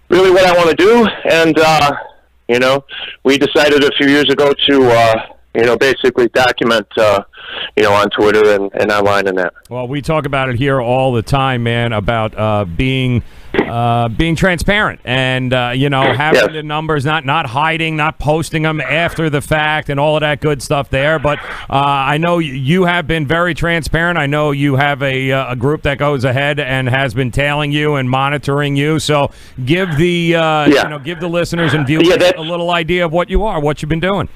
really what I want to do, and we decided a few years ago to basically document on Twitter and online and that. Well, we talk about it here all the time, man, about being transparent and having the numbers, not hiding, not posting them after the fact and all of that good stuff there. But I know you have been very transparent. I know you have a group that goes ahead and has been tailing you and monitoring you. So give the give the listeners and viewers a little idea of what you've been doing.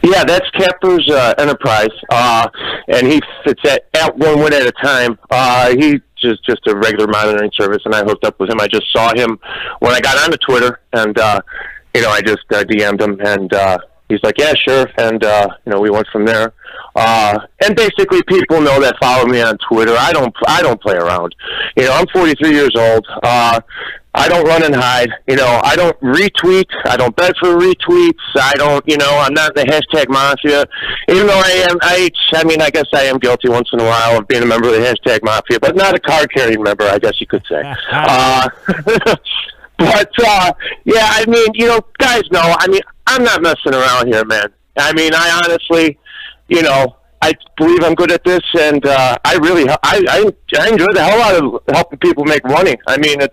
Yeah, that's Capper's enterprise, and it's at one win at a time. He's just a regular monitoring service, and I hooked up with him. I just saw him when I got onto Twitter, and I just DM'd him, and he's like, "Yeah, sure," and we went from there. And basically, people know that follow me on Twitter. I don't play around. I'm 43 years old. I don't run and hide. I don't retweet. I don't beg for retweets. I don't, I'm not in the hashtag mafia. Even though I guess I am guilty once in a while of being a member of the hashtag mafia, but not a card-carrying member, I guess you could say. But, guys know, I'm not messing around here, man. I honestly, I believe I'm good at this, and I enjoy the hell out of helping people make money. The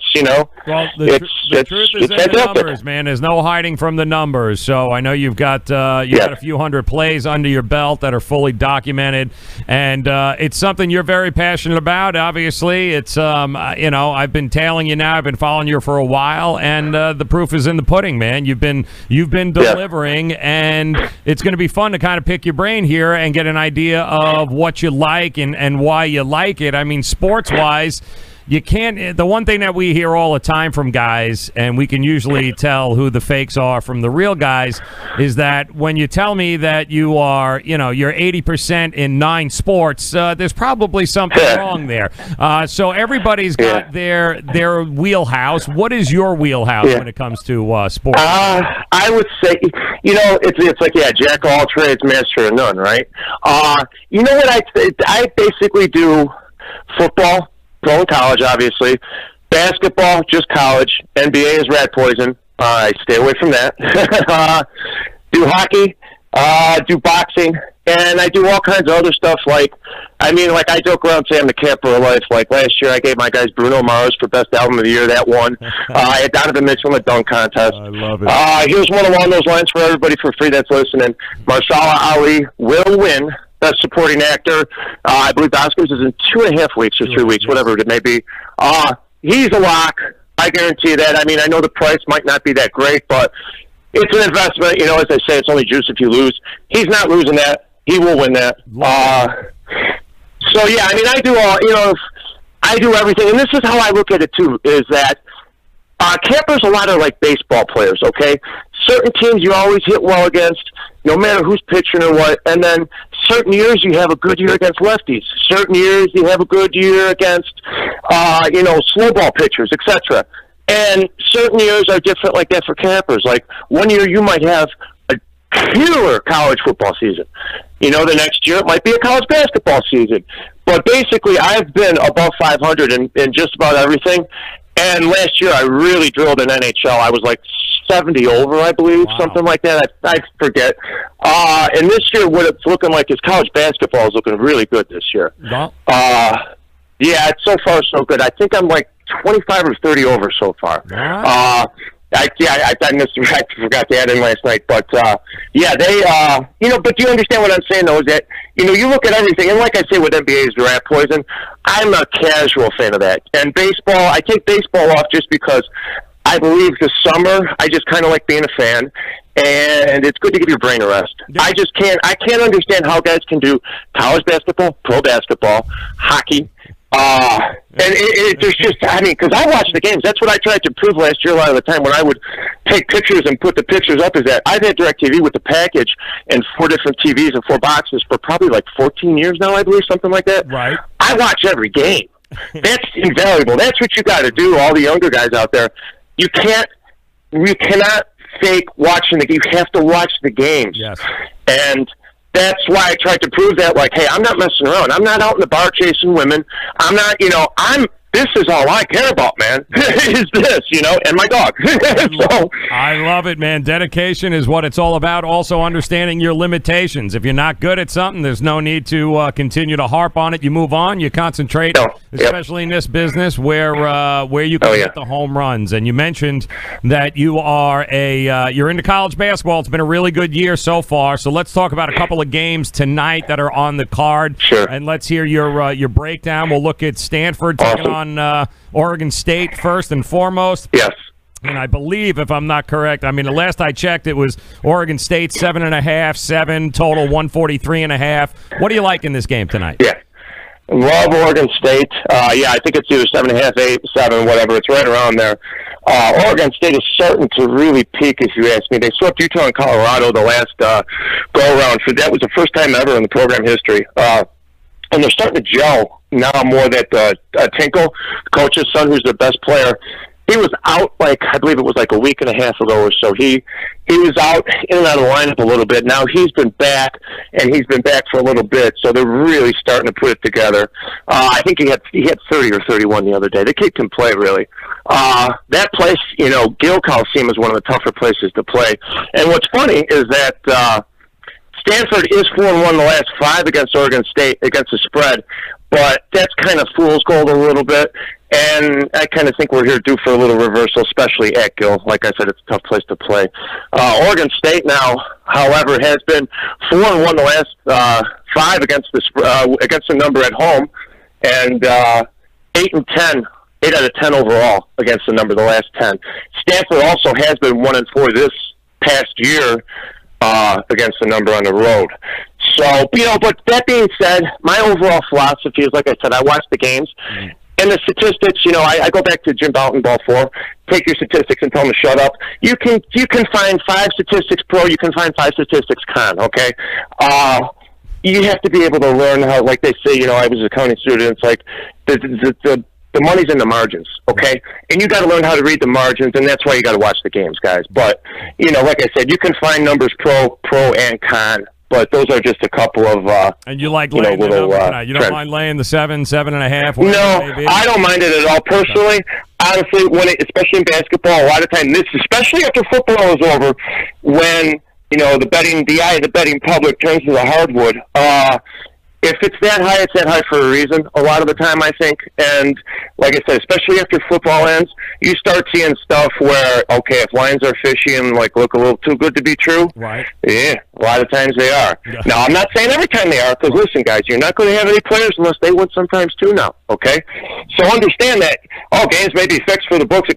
truth is in the numbers, man. There's no hiding from the numbers. So I know you've got got a few hundred plays under your belt that are fully documented, and it's something you're very passionate about. Obviously, it's I've been tailing you now. I've been following you for a while, and the proof is in the pudding, man. You've been delivering, and it's going to be fun to kind of pick your brain here and get an idea of what you like and why you like it. Sports-wise, you can't. The one thing that we hear all the time from guys, and we can usually tell who the fakes are from the real guys, is that when you tell me that you are, you're 80% in 9 sports, there's probably something wrong there. So everybody's got their wheelhouse. What is your wheelhouse when it comes to sports? I would say, it's like, jack of all trades, master of none, right? You know what I basically do football, pro and college, obviously. Basketball, just college. NBA is rat poison. I stay away from that. Do hockey, do boxing, and I do all kinds of other stuff. I joke around saying I'm the camper of life. Like last year, I gave my guys Bruno Mars for Best Album of the Year. That won. I had Donovan Mitchell in the dunk contest. I love it. Here's one along those lines for everybody for free that's listening. Marshala Ali will win Best Supporting Actor. I believe the Oscars is in 2.5 weeks or 3 weeks, whatever it may be. He's a lock. I guarantee that. I mean, I know the price might not be that great, but it's an investment. As I say, it's only juice if you lose. He's not losing that. He will win that. So, yeah, I mean, I do I do everything. And this is how I look at it, too, is that campers a lot of like baseball players, okay? Certain teams you always hit well against, no matter who's pitching or what. And then certain years you have a good year against lefties. Certain years you have a good year against, slow ball pitchers, etc. And certain years are different like that for campers. Like one year you might have a killer college football season. The next year it might be a college basketball season. But basically I've been above 500 in just about everything. And last year I really drilled in NHL. I was like 70 over, I believe, something like that. I forget. And this year what it's looking like is college basketball is looking really good this year. Yeah, it's so far so good. I think I'm like 25 or 30 over so far. I forgot to add in last night, but they, but do you understand what I'm saying though? Is that you look at everything, and like I say with NBA is rat poison. I'm a casual fan of that, and baseball. I take baseball off just because I believe the summer. I just kind of like being a fan, and it's good to give your brain a rest. Yeah. I can't understand how guys can do college basketball, pro basketball, hockey. And there's just, because I watch the games. That's what I tried to prove last year a lot of the time when I would take pictures and put the pictures up, is that I've had DirecTV with the package and 4 different TVs and 4 boxes for probably like 14 years now, I believe, something like that. Right. I watch every game. That's invaluable. That's what you got to do, all the younger guys out there. You cannot fake watching the game. You have to watch the games. Yes. And that's why I tried to prove that, like, hey, I'm not messing around. I'm not out in the bar chasing women. I'm not, this is all I care about, man, is this, and my dog. So, I love it, man. Dedication is what it's all about. Also understanding your limitations. If you're not good at something, there's no need to continue to harp on it. You move on. You concentrate, especially in this business where you can hit the home runs. And you mentioned that you are you're into college basketball. It's been a really good year so far. So let's talk about a couple of games tonight that are on the card. Sure. And let's hear your breakdown. We'll look at Stanford taking on Oregon State first and foremost. Yes. And I believe, if I'm not correct, the last I checked, it was Oregon State 7.5, total 143.5. What do you like in this game tonight? Yeah. Love Oregon State. I think it's either 7.5, 8, 7, whatever. It's right around there. Oregon State is starting to really peak, if you ask me. They swept Utah and Colorado the last go-around. That was the first time ever in the program history. And they're starting to gel now more that Tinkle, coach's son, who's their best player, he was out, I believe it was like a week and a half ago or so. He was out in and out of the lineup a little bit. Now he's been back, and he's been back for a little bit, so they're really starting to put it together. I think he had 30 or 31 the other day. The kid can play, really. That place, Gill Coliseum is one of the tougher places to play. And what's funny is that Stanford is 4-1 the last 5 against Oregon State, against the spread, but that's kind of fool's gold a little bit, and I kind of think we're here due for a little reversal, especially at Gill. Like I said, it's a tough place to play. Oregon State now, however, has been 4-1 the last 5 against the number at home, and 8 out of 10 overall against the number the last 10. Stanford also has been 1-4 this past year against the number on the road. So, but that being said, my overall philosophy is, like I said, I watch the games, And the statistics, you know, I go back to Jim Bouton, Ball 4. Take your statistics and tell them to shut up. You can find 5 statistics pro. You can find 5 statistics con. Okay. You have to be able to learn how, like they say, you know, I was an accounting student. It's like the money's in the margins, okay? And you got to learn how to read the margins, and that's why you got to watch the games, guys. But, you know, like I said, you can find numbers pro and con, but those are just a couple of and you like laying the numbers tonight. You don't mind laying the 7.5? No, I don't mind it at all. Personally, honestly, especially in basketball, a lot of time, especially after football is over, when, you know, the eye of the betting public turns to the hardwood, if it's that high, it's that high for a reason, a lot of the time, I think. And like I said, especially after football ends, you start seeing stuff where, okay, if lines are fishy and, like, look a little too good to be true, right? Yeah, a lot of times they are. Yeah. Now, I'm not saying every time they are, because, listen, guys, you're not going to have any players unless they win sometimes, too, now, okay? So understand that, games may be fixed for the books.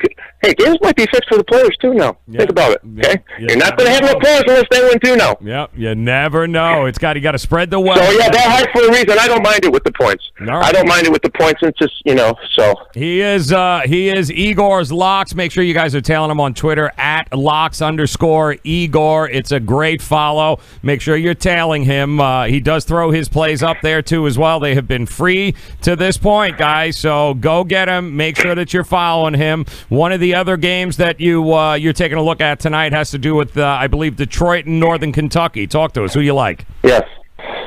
Hey, games might be fixed for the players, too, now. Yeah. Think about it, okay? Yeah. You're not going to have no players unless they win, too, now. Yep, you never know. You got to spread the wealth. So, yeah, that high for a reason. I don't mind it with the points. Right. I don't mind it with the points. It's just, you know, so. He is Igor's Locks. Make sure you guys are tailing him on Twitter at @Locks_Igor. It's a great follow. Make sure you're tailing him. He does throw his plays up there, too, as well. They have been free to this point, guys. So go get him. Make sure that you're following him. One of the other games that you're taking a look at tonight has to do with, I believe, Detroit and Northern Kentucky. Talk to us. Who you like?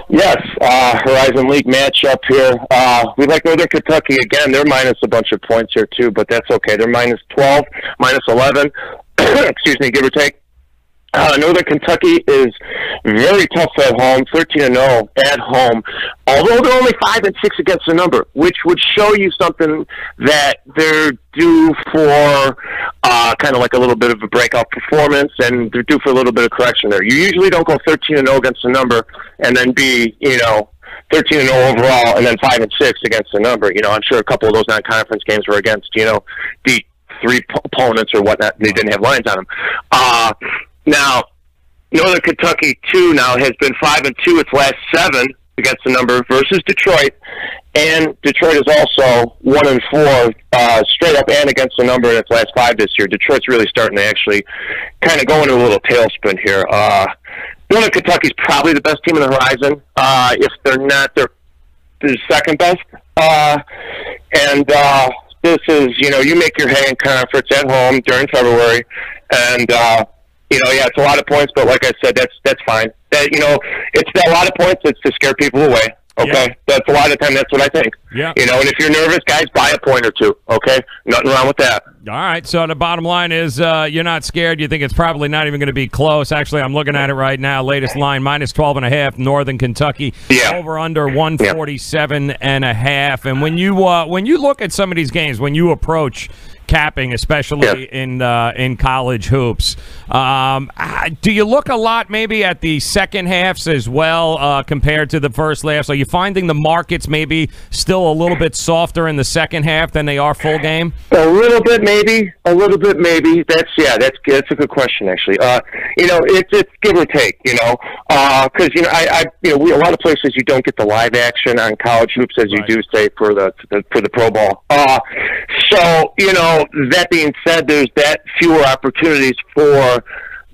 Yes, Horizon League matchup here. We like Northern Kentucky again. They're minus a bunch of points here too, but that's okay. They're minus 12, minus 11, excuse me, give or take. Northern Kentucky is very tough at home, 13-0 at home, although they're only 5-6 against the number, which would show you something that they're due for kind of like a little bit of a breakout performance, and they're due for a little bit of correction there. You usually don't go 13-0 against the number and then be, you know, 13-0 overall and then 5-6 against the number. You know, I'm sure a couple of those non-conference games were against, you know, the 3 opponents or whatnot. They didn't have lines on them. Now, Northern Kentucky, too, now has been 5-2 its last 7 against the number versus Detroit. And Detroit is also 1-4 straight up and against the number in its last 5 this year. Detroit's really starting to actually kind of go into a little tailspin here. Northern Kentucky's probably the best team in the Horizon. If they're not, they're second best. This is, you know, you make your hay in conference at home during February. And, you know, yeah, it's a lot of points, but like I said, that's fine. That, you know, it's a lot of points. It's to scare people away. Okay, yeah. That's a lot of time. That's what I think. Yeah. You know, and if you're nervous, guys, buy a point or 2. Okay, nothing wrong with that. All right. So the bottom line is, you're not scared. You think it's probably not even going to be close. Actually, I'm looking at it right now. Latest line minus 12.5. Northern Kentucky. Yeah. Over under 147.5. And when you look at some of these games, when you approach capping, especially in college hoops, do you look a lot maybe at the second halves as well compared to the first halves? Are you finding the markets maybe still a little bit softer in the second half than they are full game? A little bit, maybe. That's a good question, actually. You know, it's give or take. You know, because you know, a lot of places you don't get the live action on college hoops as you do, say, for the pro ball. So you know. That being said, there's that fewer opportunities for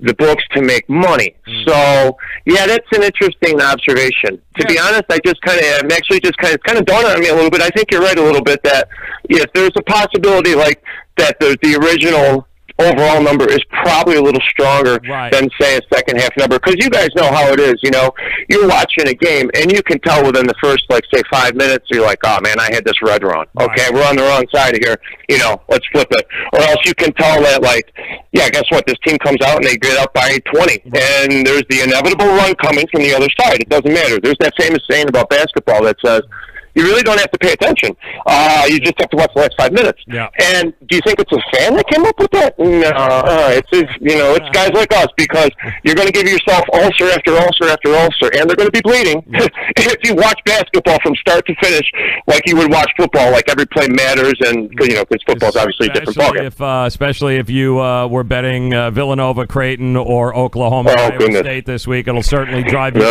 the books to make money. So, yeah, that's an interesting observation. To be honest, it's kind of dawned on me a little bit. I think you're right a little bit that if there's a possibility like that the original overall number is probably a little stronger than, say, a second half number. Because you guys know how it is. You know, you're watching a game, and you can tell within the first, like, say, 5 minutes, you're like, oh, man, I had this red wrong. Okay, we're on the wrong side of here. You know, let's flip it. Or else you can tell that, like, yeah, guess what? This team comes out, and they get up by 20. And there's the inevitable run coming from the other side. It doesn't matter. There's that famous saying about basketball that says, you really don't have to pay attention. You just have to watch the last 5 minutes. Yeah. And do you think it's a fan that came up with that? No. It's guys like us, because you're going to give yourself ulcer after ulcer after ulcer, and they're going to be bleeding if you watch basketball from start to finish like you would watch football. Like every play matters, and because football's obviously a different ballgame. Especially if you were betting Villanova, Creighton, or Oklahoma State this week, it'll certainly drive you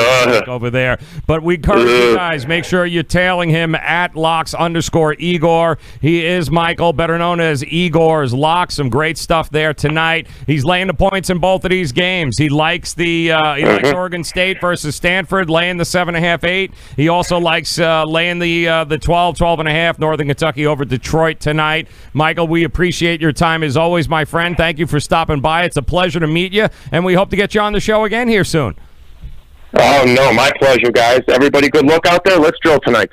over there. But we encourage you guys, make sure you're tailing him at Locks_Igor. He is Michael, better known as Igor's Locks. Some great stuff there tonight. He's laying the points in both of these games. He likes the likes Oregon State versus Stanford, laying the 7.5, 8. He also likes laying the 12.5, Northern Kentucky over Detroit tonight. Michael, we appreciate your time as always, my friend. Thank you for stopping by. It's a pleasure to meet you, and we hope to get you on the show again here soon. Oh, no, my pleasure, guys. Everybody good luck out there. Let's drill tonight.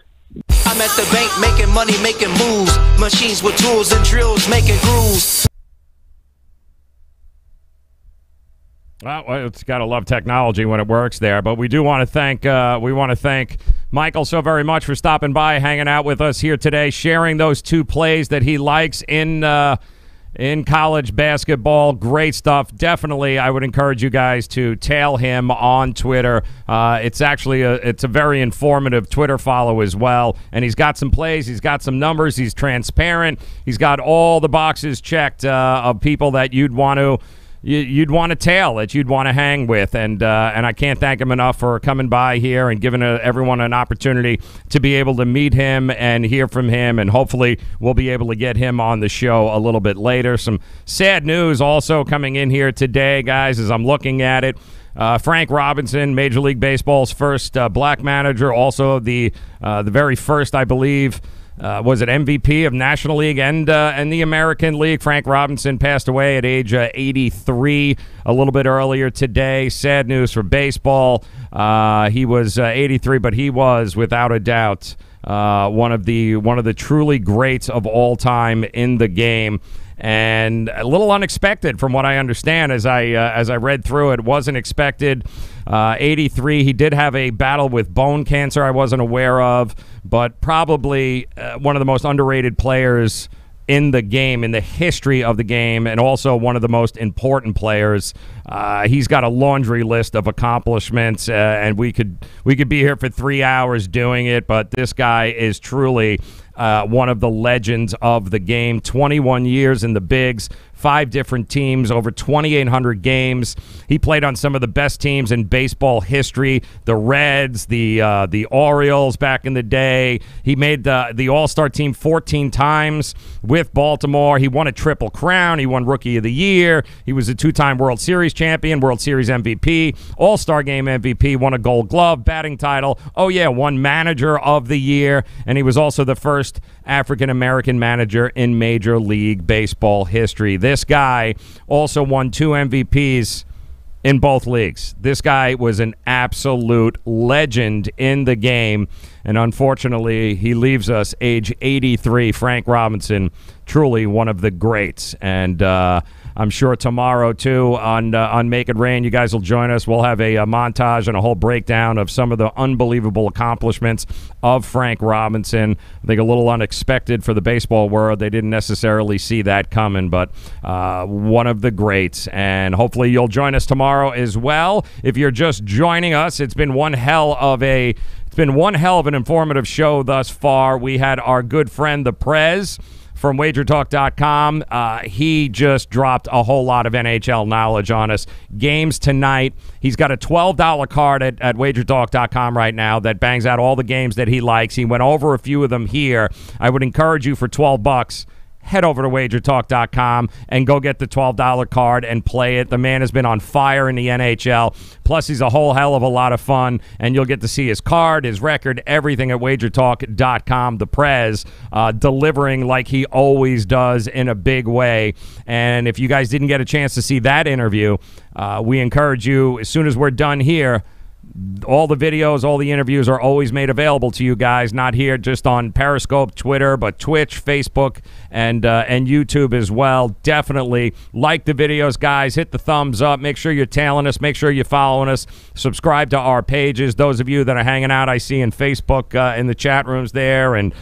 I'm at the bank making money, making moves. Machines with tools and drills making grooves. Well, it's got to love technology when it works there, but we do want to thank Michael so very much for stopping by, hanging out with us here today, sharing those two plays that he likes in college basketball. Great stuff. Definitely, I would encourage you guys to tail him on Twitter. It's actually it's a very informative Twitter follow as well, and he's got some plays, he's got some numbers, he's transparent, he's got all the boxes checked of people that you'd want to tail, that you'd want to hang with, and I can't thank him enough for coming by here and giving everyone an opportunity to be able to meet him and hear from him, and hopefully we'll be able to get him on the show a little bit later. Some sad news also coming in here today, guys, as I'm looking at it. Frank Robinson, Major League Baseball's first black manager, also the very first, I believe, was it MVP of National League and the American League. Frank Robinson passed away at age 83 a little bit earlier today. Sad news for baseball. He was 83, but he was without a doubt one of the truly greats of all time in the game. And a little unexpected from what I understand as I read through it. Wasn't expected. 83, he did have a battle with bone cancer I wasn't aware of, but probably one of the most underrated players in the game, in the history of the game, and also one of the most important players. He's got a laundry list of accomplishments, and we could be here for 3 hours doing it, but this guy is truly one of the legends of the game. 21 years in the bigs, 5 different teams, over 2,800 games. He played on some of the best teams in baseball history, the Reds, the Orioles back in the day. He made the All-Star team 14 times with Baltimore. He won a Triple Crown. He won Rookie of the Year. He was a 2-time World Series champion, World Series MVP, All-Star Game MVP, won a Gold Glove, batting title. Oh, yeah, won Manager of the Year, and he was also the first African-American manager in Major League Baseball history. This guy also won 2 MVPs in both leagues. This guy was an absolute legend in the game, and unfortunately, he leaves us age 83. Frank Robinson, truly one of the greats, and I'm sure tomorrow, too, on Make It Rain, you guys will join us. We'll have a montage and a whole breakdown of some of the unbelievable accomplishments of Frank Robinson. I think a little unexpected for the baseball world. They didn't necessarily see that coming, but one of the greats. And hopefully you'll join us tomorrow as well. If you're just joining us, it's been one hell of an informative show thus far. We had our good friend, the Prez, from Wagertalk.com. He just dropped a whole lot of NHL knowledge on us. Games tonight. He's got a $12 card at Wagertalk.com right now that bangs out all the games that he likes. He went over a few of them here. I would encourage you for $12, head over to Wagertalk.com and go get the $12 card and play it. The man has been on fire in the NHL. Plus, he's a whole hell of a lot of fun, and you'll get to see his card, his record, everything at Wagertalk.com. The Prez delivering like he always does in a big way. And if you guys didn't get a chance to see that interview, we encourage you, as soon as we're done here, all the videos, all the interviews are always made available to you guys, not here just on Periscope, Twitter, but Twitch, Facebook, and YouTube as well. Definitely like the videos, guys. Hit the thumbs up. Make sure you're tailing us. Make sure you're following us. Subscribe to our pages. Those of you that are hanging out, I see in Facebook, in the chat rooms there. And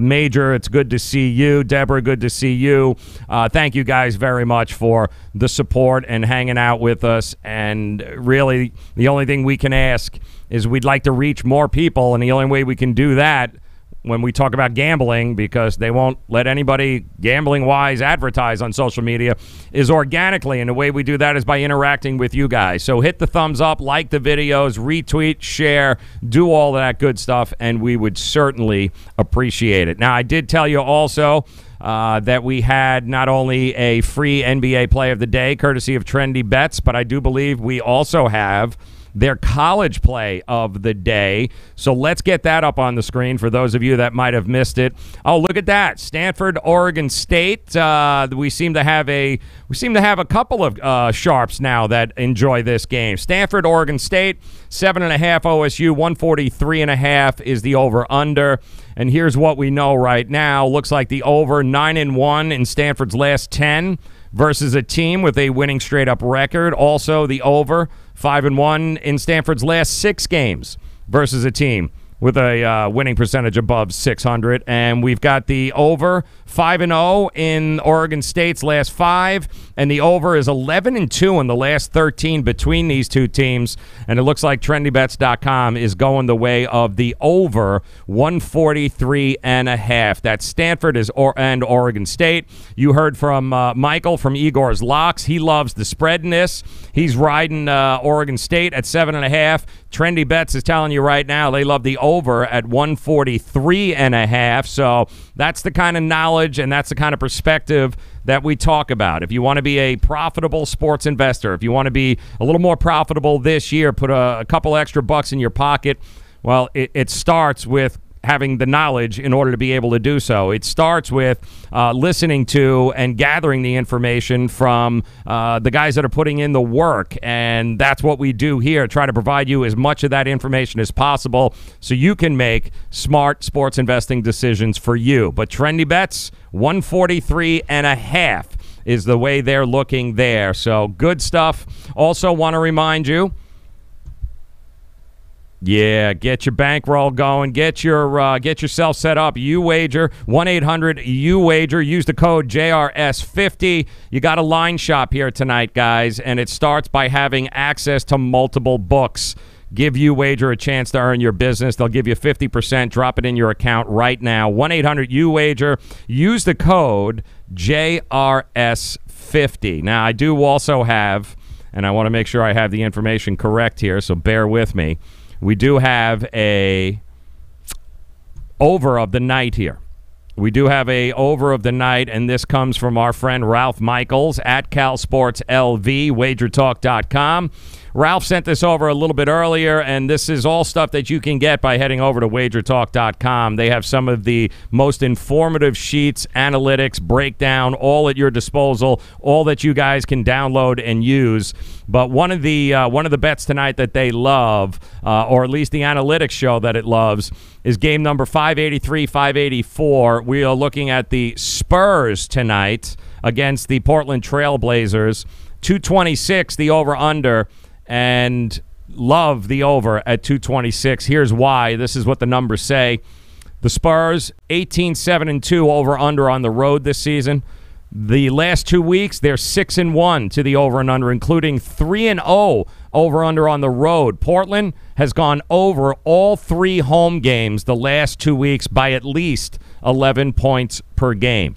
Major, it's good to see you. Deborah, good to see you. Thank you guys very much for the support and hanging out with us. And really, the only thing we can ask is we'd like to reach more people, and the only way we can do that when we talk about gambling, because they won't let anybody gambling-wise advertise on social media, is organically. And the way we do that is by interacting with you guys. So hit the thumbs up, like the videos, retweet, share, do all that good stuff, and we would certainly appreciate it. Now, I did tell you also that we had not only a free NBA Play of the Day, courtesy of Trendy Bets, but I do believe we also have their college play of the day. So let's get that up on the screen for those of you that might have missed it. Oh, look at that. Stanford, Oregon State. We seem to have a couple of sharps now that enjoy this game. Stanford, Oregon State, 7.5 OSU, 143.5 is the over-under. And here's what we know right now. Looks like the over 9-1 in Stanford's last 10 versus a team with a winning straight-up record. Also, the over 5-1 in Stanford's last 6 games versus a team with a winning percentage above 600. And we've got the over 5-0 in Oregon State's last 5, and the over is 11-2 in the last 13 between these two teams. And it looks like TrendyBets.com is going the way of the over 143.5. That's Stanford and Oregon State. You heard from Michael from Igor's Locks. He loves the spread in this. He's riding Oregon State at 7.5. Trendy Bets is telling you right now they love the over at 143.5. So that's the kind of knowledge and that's the kind of perspective that we talk about. If you want to be a profitable sports investor, if you want to be a little more profitable this year, put a couple extra bucks in your pocket, well, it starts with having the knowledge in order to be able to do so. It starts with listening to and gathering the information from the guys that are putting in the work, and that's what we do here, try to provide you as much of that information as possible so you can make smart sports investing decisions for you. But Trendy Bets, 143.5 is the way they're looking there. So good stuff. Also want to remind you, yeah, get your bankroll going. Get yourself set up. UWager, 1-800-UWager. Use the code JRS50. You got a line shop here tonight, guys, and it starts by having access to multiple books. Give UWager a chance to earn your business. They'll give you 50%. Drop it in your account right now. 1-800-UWager. Use the code JRS50. Now, I do also have, and I want to make sure I have the information correct here, so bear with me. We do have a over of the night here. We do have a over of the night, and this comes from our friend Ralph Michaels at CalSportsLV, Wagertalk.com. Ralph sent this over a little bit earlier, and this is all stuff that you can get by heading over to Wagertalk.com. They have some of the most informative sheets, analytics, breakdown, all at your disposal, all that you guys can download and use. But one of the bets tonight that they love, or at least the analytics show that it loves, is game number 583, 584. We are looking at the Spurs tonight against the Portland Trail Blazers. 226, the over-under, and love the over at 226. Here's why. This is what the numbers say. The Spurs, 18-7-2 over-under on the road this season. The last 2 weeks, they're 6-1 to the over and under, including 3-0 over-under on the road. Portland has gone over all 3 home games the last 2 weeks by at least 11 points per game.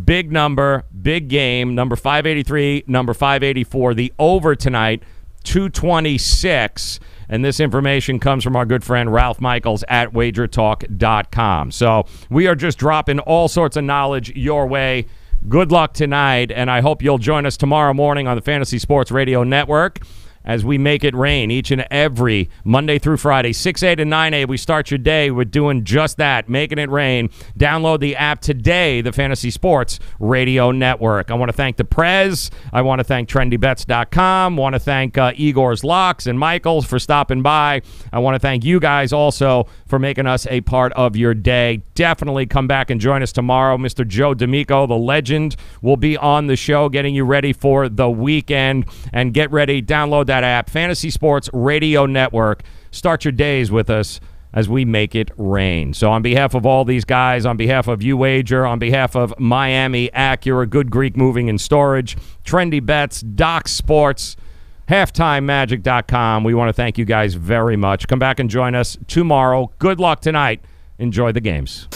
Big number, big game, number 583, number 584. The over tonight, 226. And this information comes from our good friend Ralph Michaels at wagertalk.com. So we are just dropping all sorts of knowledge your way. Good luck tonight, and I hope you'll join us tomorrow morning on the Fantasy Sports Radio Network as we make it rain each and every Monday through Friday, 6A to 9A. We start your day with doing just that, making it rain. Download the app today, the Fantasy Sports Radio Network. I want to thank the Prez. I want to thank TrendyBets.com. I want to thank Igor's Locks and Michael's for stopping by. I want to thank you guys also for making us a part of your day. Definitely come back and join us tomorrow. Mr. Joe D'Amico, the legend, will be on the show getting you ready for the weekend. And get ready, download that app, Fantasy Sports Radio Network. Start your days with us as we make it rain. So on behalf of all these guys, on behalf of UWager, on behalf of Miami Acura, Good Greek Moving and Storage, Trendy Bets, Doc Sports, HalftimeMagic.com, we want to thank you guys very much. Come back and join us tomorrow. Good luck tonight Enjoy the games.